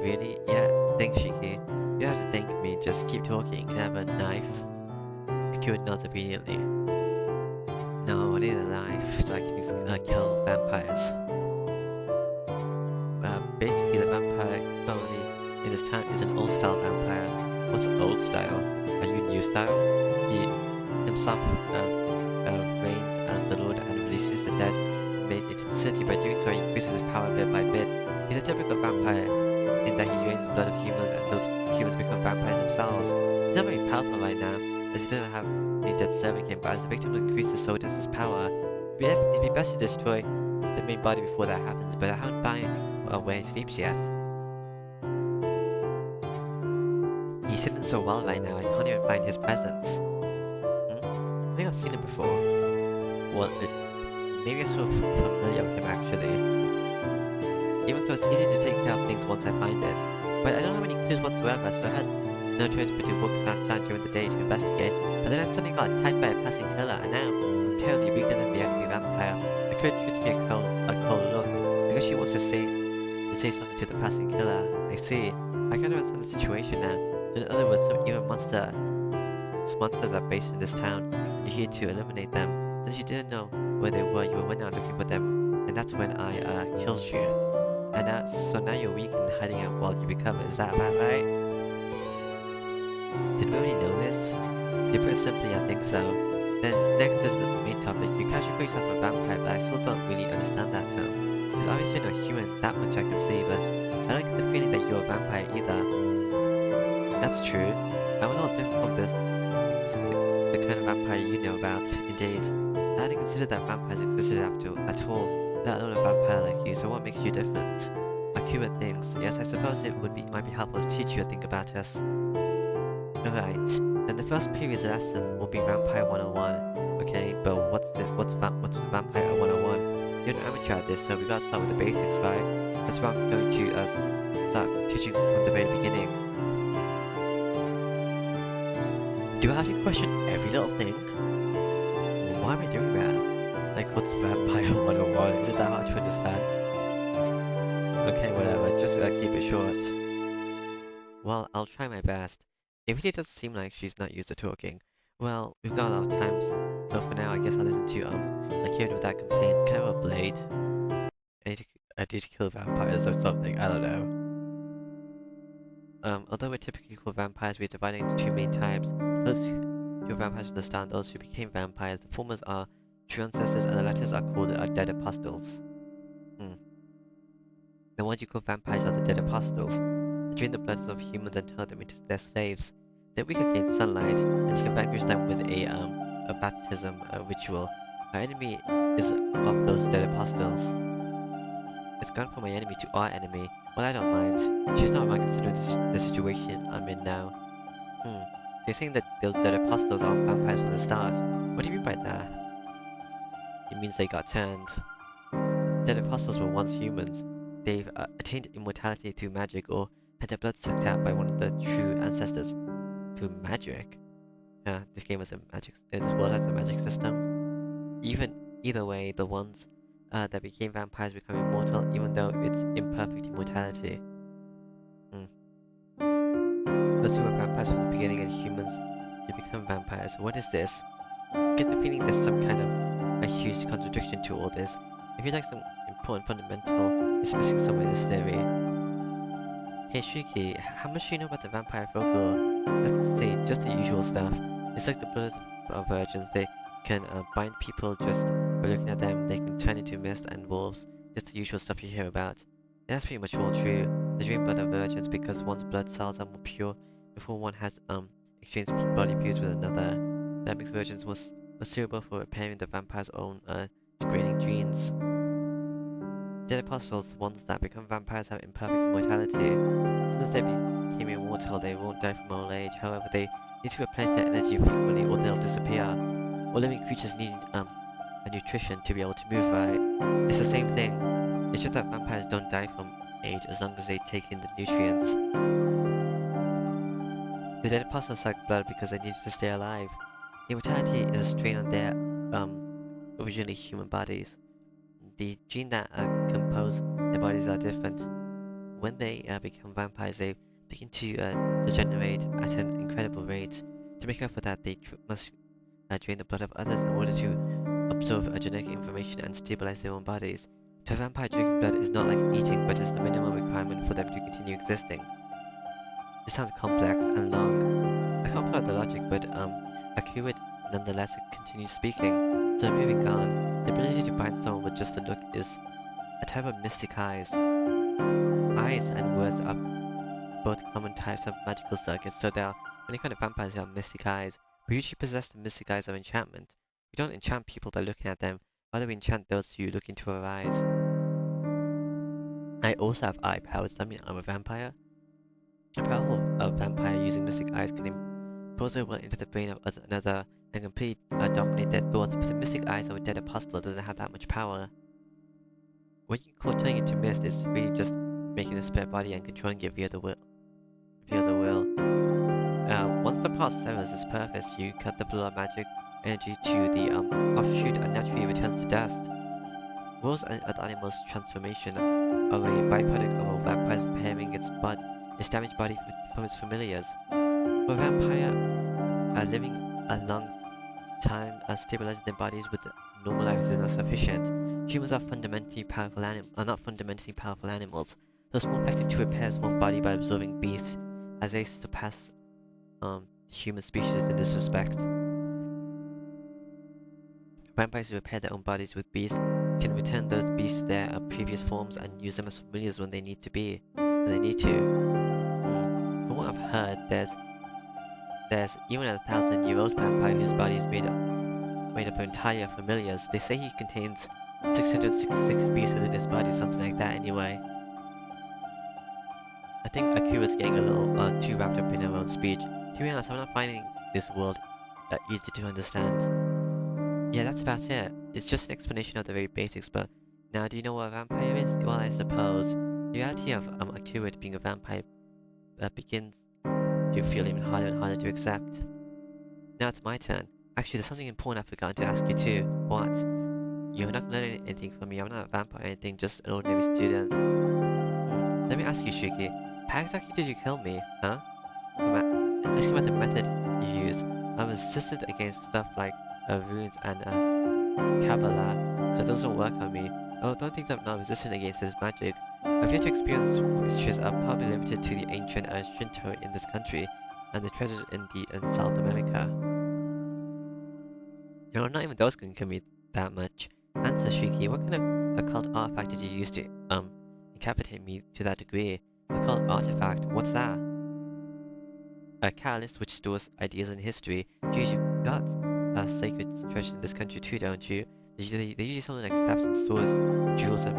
Really? Yeah, thanks, Shiki. You don't have to thank me, just keep talking. Can I have a knife? Akira nods obediently. No, I need a knife so I can kill vampires. Basically the vampire colony in this town is an old style vampire. What's old style? Are you new style? He himself reigns as the lord and releases the dead made into the city. By doing so he increases his power bit by bit. He's a typical vampire in that he drains the blood of humans and those humans become vampires themselves. He's not very powerful right now, as he doesn't have any dead serving him, but as the victim increases, so does his power. It'd be best to destroy the main body before that happens, but I haven't found where he sleeps yet. He's sitting so well right now, I can't even find his presence. I think I've seen him before. Well, maybe I'm sort of familiar with him actually. Even so, it's easy to take care of things once I find it. But I don't have any clues whatsoever, so I had no choice but to walk around town during the day to investigate. But then I suddenly got attacked by a passing killer, and now I'm terribly weaker than the enemy vampire. I could choose to be a cold look, because she wants to say something to the passing killer. I see. I kind of understand the situation now. So in other words, some evil monsters are based in this town, and you're here to eliminate them. Since you didn't know where they were, you went out looking for them, and that's when I killed you. And so now you're weak and hiding out while you recover. Is that about right? Did we already know this? To put it simply, I think so. Then next is the main topic. You casually call yourself a vampire, but I still don't really understand that term. Because obviously you're not human, that much I can see, but I don't get the feeling that you're a vampire either. That's true. I'm a little different from the kind of vampire you know about, indeed. I hadn't considered that vampires existed at all, let alone a vampire like you, so what makes you different? Akira thinks. Yes, I suppose it might be helpful to teach you a thing about us. Alright, then the first period's lesson will be Vampire 101. Okay, but what's Vampire 101? You're an amateur at this, so we gotta start with the basics, right? That's why I'm going to start teaching from the very beginning. Do I have to question every little thing? Well, why am I doing that? Like, what's Vampire 101? Is it that hard to understand? Okay, whatever, just keep it short. Well, I'll try my best. It really does seem like she's not used to talking. Well, we've got a lot of time, so for now I guess I'll listen to Akira without complaint. Can I have a blade? I need to kill vampires or something, I don't know. Although we're typically called vampires, we're divided into two main types. Those Two vampires from the start, and those who became vampires. The formers are true ancestors, and the latter are called dead apostles. The ones you call vampires are the dead apostles. They drain the bloods of humans and turn them into their slaves. They're weak against sunlight, and you can vanquish them with a baptism ritual. Our enemy is of those dead apostles. It's gone from my enemy to our enemy. Well, I don't mind. She's not around considering the situation I'm in now. So you're saying that those dead apostles are vampires from the start? What do you mean by that? It means they got turned. Dead apostles were once humans. They've attained immortality through magic or had their blood sucked out by one of the true ancestors through magic. This game has a magic. This world has a magic system. Either way, the ones that became vampires become immortal, even though it's imperfect immortality. Those who were vampires from the beginning and humans who become vampires. What is this? I get the feeling there's some kind of a huge contradiction to all this. I feel like some important fundamental is missing somewhere in this theory. Hey Shuki, how much do you know about the vampire folklore? Let's see, just the usual stuff. It's like the blood of virgins. They can bind people just by looking at them. They can turn into mist and wolves. Just the usual stuff you hear about. And that's pretty much all true. They drink blood of virgins because one's blood cells are more pure before one has exchanged body fluids with another. That makes virgins more suitable for repairing the vampire's own degrading genes. Dead apostles, ones that become vampires, have imperfect immortality. Since they became immortal, they won't die from old age. However, they need to replenish their energy frequently or they'll disappear. All living creatures need a nutrition to be able to move right. It's the same thing. It's just that vampires don't die from age as long as they take in the nutrients. The dead apostles suck blood because they need to stay alive. Immortality is a strain on their originally human bodies. The genes that compose their bodies are different. When they become vampires, they begin to degenerate at an incredible rate. To make up for that, they must drain the blood of others in order to absorb genetic information and stabilize their own bodies. To a vampire, drinking blood is not like eating, but is the minimum requirement for them to continue existing. This sounds complex and long. I can't pull out the logic, but Akuid nonetheless continues speaking. So moving on, the ability to bind someone with just a look is a type of mystic eyes. Eyes and words are both common types of magical circuits, so there are many kind of vampires who have mystic eyes. We usually possess the mystic eyes of enchantment. We don't enchant people by looking at them, rather we enchant those who look into our eyes. I also have eye powers, does that mean I'm a vampire? A powerful vampire using mystic eyes can impose their will into the brain of another and completely dominate their thoughts, but the mystic eyes of a dead apostle doesn't have that much power. What you call turning into mist is really just making a spare body and controlling it via the will. Once the part severs its purpose, you cut the flow of magic energy to the offshoot and naturally returns to dust. Wolves and other animals' transformation are a byproduct of a vampire repairing its damaged body from its familiars. For a vampire, living a long time stabilizing their bodies with normal lives is not sufficient. Humans are not fundamentally powerful animals. Thus more effective to repair one's body by absorbing beasts, as they surpass human species in this respect. Vampires who repair their own bodies with beasts can return those beasts to their previous forms and use them as familiars when they need to. From what I've heard, there's even a 1,000-year-old vampire whose body is made up of entire familiars. They say he contains 666 beasts within his body, something like that anyway. I think Akira's getting a little too wrapped up in her own speech. To be honest, I'm not finding this world easy to understand. Yeah, that's about it. It's just an explanation of the very basics, but now do you know what a vampire is? Well, I suppose. The reality of Akira being a vampire begins to feel even harder and harder to accept. Now it's my turn. Actually, there's something important I've forgotten to ask you too. What? You're not learning anything from me. I'm not a vampire or anything, just an ordinary student. Let me ask you, Shuki. How exactly did you kill me, huh? I'm asking about the method you use. I'm resistant against stuff like runes and Kabbalah, so those don't work on me. Oh, don't think I'm not resistant against this magic. I've yet to experience witches are probably limited to the ancient Shinto in this country, and the treasures in South America. No, not even those can me that much. Answer, Shrieky, what kind of occult artifact did you use to, incapacitate me to that degree? Occult artifact? What's that? A catalyst which stores ideas and history. Geez, you've got sacred treasures in this country too, don't you? They usually something like staffs and swords, jewels and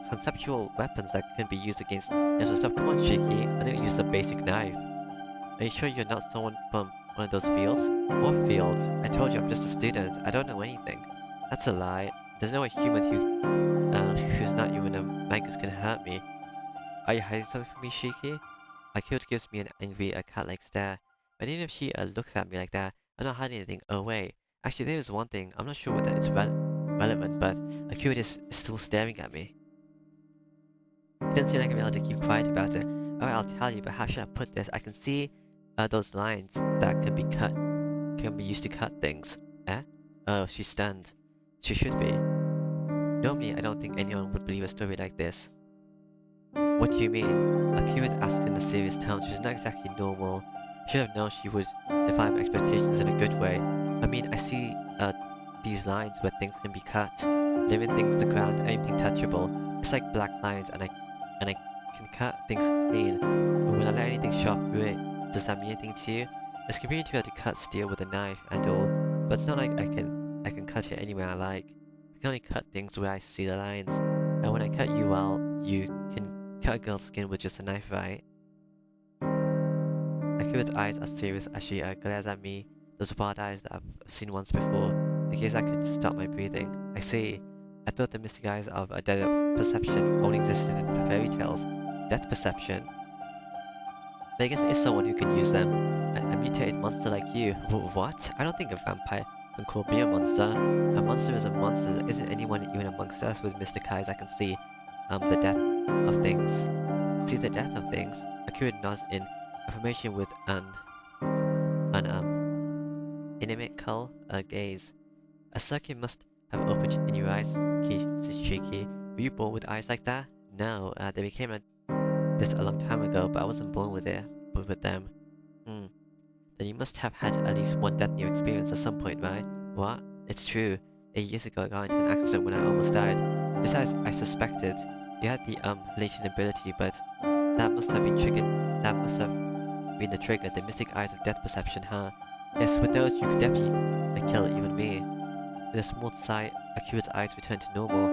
conceptual weapons that can be used against natural stuff. Come on, Shiki, I think you use a basic knife. Are you sure you're not someone from one of those fields? What fields? I told you I'm just a student. I don't know anything. That's a lie. There's no human who's not even a Magus can hurt me. Are you hiding something from me, Shiki? Akira gives me an angry, cat-like stare. But even if she looks at me like that, I'm not hiding anything. Oh wait. Actually, there is one thing. I'm not sure whether it's relevant, but Akira is still staring at me. It doesn't seem like I'm able to keep quiet about it. Alright, I'll tell you, but how should I put this? I can see those lines that can be used to cut things. Eh? Oh, she's stunned. She should be. Normally, I don't think anyone would believe a story like this. What do you mean? Akira asked in a serious tone. She was not exactly normal. I should have known she would defy my expectations in a good way. I mean, I see these lines where things can be cut. Living things, the ground, anything touchable. It's like black lines, and I can cut things clean. But when I let anything sharp through it, does that mean anything to you? It's convenient to be able to cut steel with a knife and all, but it's not like I can cut it anywhere I like. I can only cut things where I see the lines. And when I cut you, well, you can cut a girl's skin with just a knife, right? Akira's eyes are serious as she glares at me. Those wild eyes that I've seen once before, in case I could stop my breathing. I see. I thought the mystic eyes of a dead perception only existed in fairy tales. Death perception. But I guess there is someone who can use them. A mutated monster like you. What? I don't think a vampire can call me a monster. A monster is a monster. There isn't anyone even amongst us with mystic eyes I can see. The death of things. See the death of things? Akira nods in affirmation with an inimical gaze. A circuit must have opened in your eyes, Shiki. Were you born with eyes like that? No, they became this a long time ago, but I wasn't born with them. Then you must have had at least one death-near experience at some point, right? What? It's true. 8 years ago I got into an accident when I almost died. Besides, I suspected. You had the latent ability, but that must have been the trigger, the mystic eyes of death perception, huh? Yes, with those you could definitely kill even me. With a small sigh, Akira's eyes returned to normal.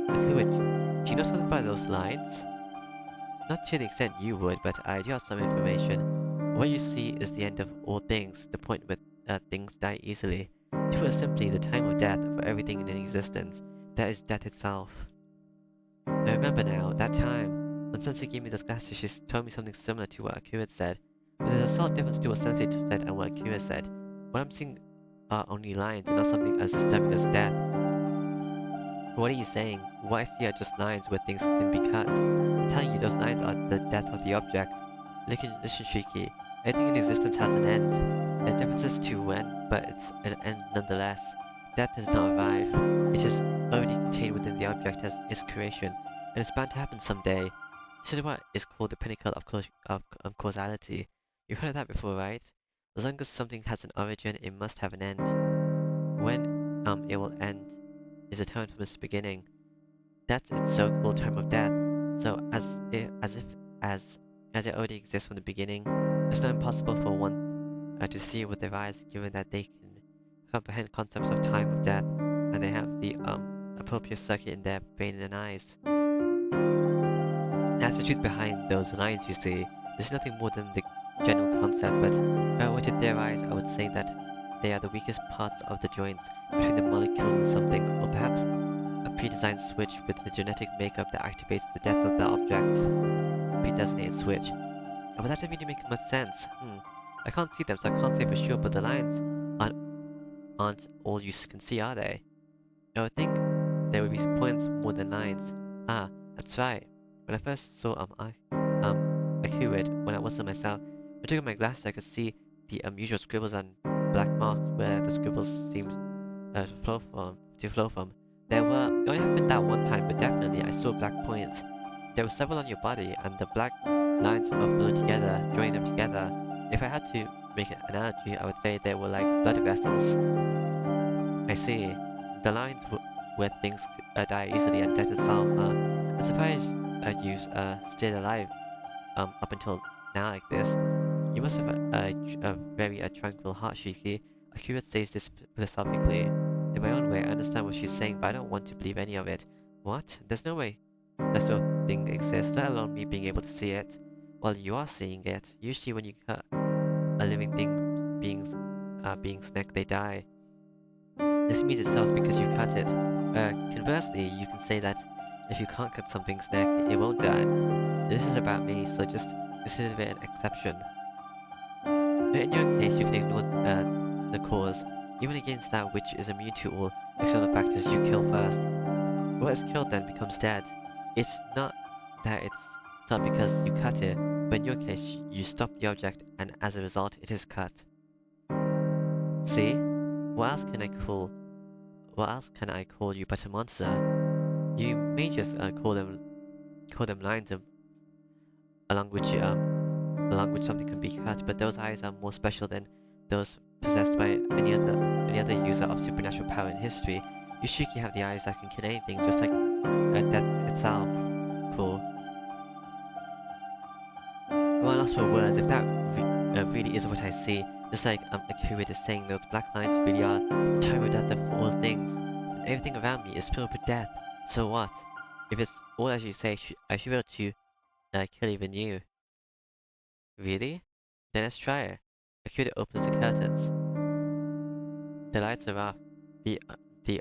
Akira, do you know something about those lines? Not to the extent you would, but I do have some information. What you see is the end of all things, the point where things die easily. To put it simply, the time of death for everything in existence. That is death itself. I remember now, that time. When Sensei gave me those glasses, she told me something similar to what Akira said. But there's a subtle difference to what Sensei said and what Akira said. What I'm seeing are only lines and not something as disturbing as death. What are you saying? What I see are just lines where things can be cut. I'm telling you, those lines are the death of the object. Listen, Shiki. Everything in existence has an end. There are differences to when, but it's an end nonetheless. Death does not arrive. It is already contained within the object as its creation, and it's bound to happen someday. This is what is called the pinnacle of causality. You've heard of that before, right? As long as something has an origin, it must have an end. When it will end is a term from its beginning. That's its so-called term of death. So as it already exists from the beginning, it's not impossible for one to see it with their eyes, given that they can comprehend concepts of time of death, and they have the appropriate circuit in their brain and eyes. That's the truth behind those lines you see. This is nothing more than the general concept, but if I were to theorize, I would say that they are the weakest parts of the joints between the molecules and something, or perhaps a pre-designed switch with the genetic makeup that activates the death of the object. Pre-designated switch. Oh, but that doesn't really make much sense. I can't see them, so I can't say for sure, but the lines aren't all you can see, are they? I would think there would be points more than lines. Ah, that's right. When I first saw Akira, when I wasn't myself, I took off my glasses, I could see the usual scribbles and black marks where the scribbles seemed to flow from. It only happened that one time, but definitely I saw black points. There were several on your body, and the black lines overflowed together, joining them together. If I had to make an analogy, I would say they were like blood vessels. I see. The lines where things die easily and death itself. I'm surprised you stayed alive up until now like this. You must have a very tranquil heart, Shiki. Akira says this philosophically. In my own way, I understand what she's saying, but I don't want to believe any of it. What? There's no way that sort of thing exists, let alone me being able to see it. Well, you are seeing it. Usually when you cut a living thing being's neck, they die. This means it stops because you cut it. Conversely, you can say that if you can't cut something's neck, it won't die. This is about me, so just consider it an exception. But in your case, you can ignore the cause, even against that which is immune to all external factors you kill first. What is killed then becomes dead. It's not that it's not because you cut it, but in your case, you stop the object, and as a result, it is cut. See? What else can I call? What else can I call you but a monster? You may just call them lines along which something can be cut, but those eyes are more special than those possessed by any other user of supernatural power in history. You Shiki have the eyes that can kill anything, just like death itself. Cool. Well, I lost for words. If that really is what I see, just like Akira is saying, those black lines really are the time of death of all things, and everything around me is filled with death. So what? If it's all as you say, I should be able to kill even you. Really? Then let's try it. Akira opens the curtains. The lights are off. The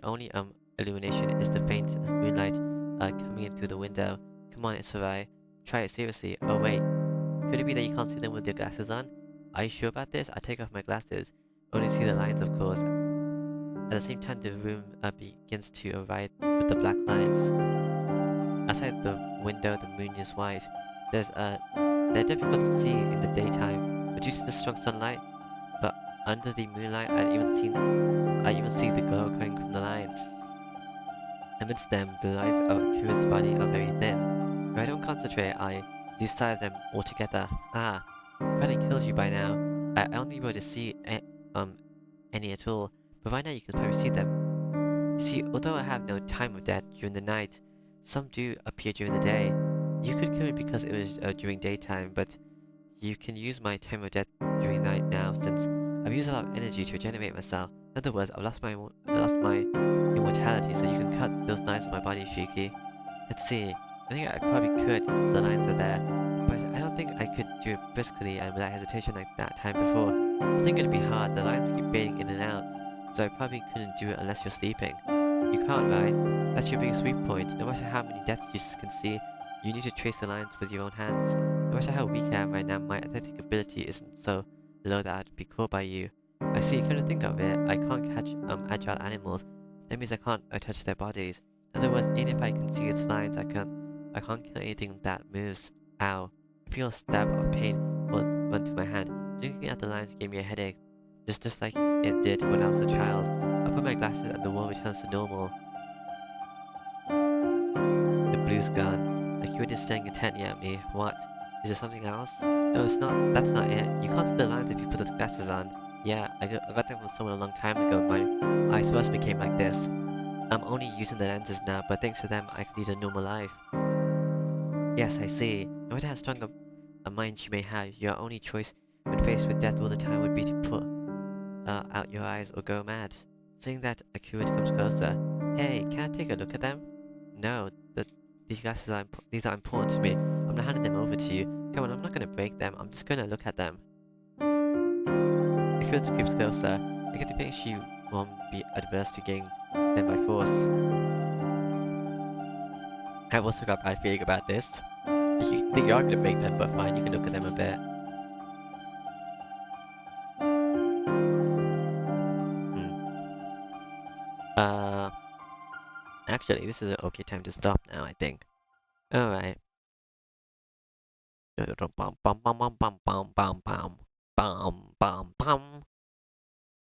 only illumination is the faint moonlight coming in through the window. Come on, it's alright. Try it seriously. Oh wait, could it be that you can't see them with your glasses on? Are you sure about this? I take off my glasses. Only see the lines, of course. At the same time, the room begins to arrive with the black lines. Outside the window, the moon is white. They're difficult to see in the daytime, but due to the strong sunlight, but under the moonlight, I even see the glow coming from the lines. Amidst them, the lines of Akira's body are very thin. If I don't concentrate, I lose sight of them altogether. Ah, if I hadn't killed you by now, I only be able to see any at all, but right now you can probably see them. You see, although I have no time of death during the night, some do appear during the day. You could kill me because it was during daytime, but you can use my time of death during night now, since I've used a lot of energy to regenerate myself. In other words, I lost my immortality, so you can cut those lines on my body, Shiki. Let's see. I think I probably could, since the lines are there, but I don't think I could do it briskly and without hesitation like that time before. I think it'd be hard. The lines keep fading in and out, so I probably couldn't do it unless you're sleeping. You can't, right? That's your biggest weak point. No matter how many deaths you can see, you need to trace the lines with your own hands. No matter how weak I am right now, my athletic ability isn't so low that I'd be caught by you. I see, come to think of it, I can't catch agile animals. That means I can't touch their bodies. In other words, even if I can see its lines, I can't kill anything that moves. Ow. I feel a stab of pain run through my hand. Looking at the lines gave me a headache, just like it did when I was a child. I put my glasses and the world returns to normal. The blue's gone. Like you were just staring intently at me. What? Is there something else? No, it's not. That's not it. You can't see the lines if you put the glasses on. Yeah, I got them from someone a long time ago. My eyes first became like this. I'm only using the lenses now, but thanks to them, I can lead a normal life. Yes, I see. No matter how strong a mind you may have, your only choice when faced with death all the time would be to put out your eyes or go mad. Saying that, Akira comes closer. Hey, can I take a look at them? No, these glasses these are important to me. I'm not handing them over to you. Come on, I'm not gonna break them. I'm just gonna look at them. Akira creeps closer. I get the feeling she won't be adverse to getting them by force. I've also got a bad feeling about this. You think you are gonna break them, but fine, you can look at them a bit. Hmm. Actually, this is an okay time to stop now, I think. Alright. Bum bum bum bum bum bum bum bum bum bum bum.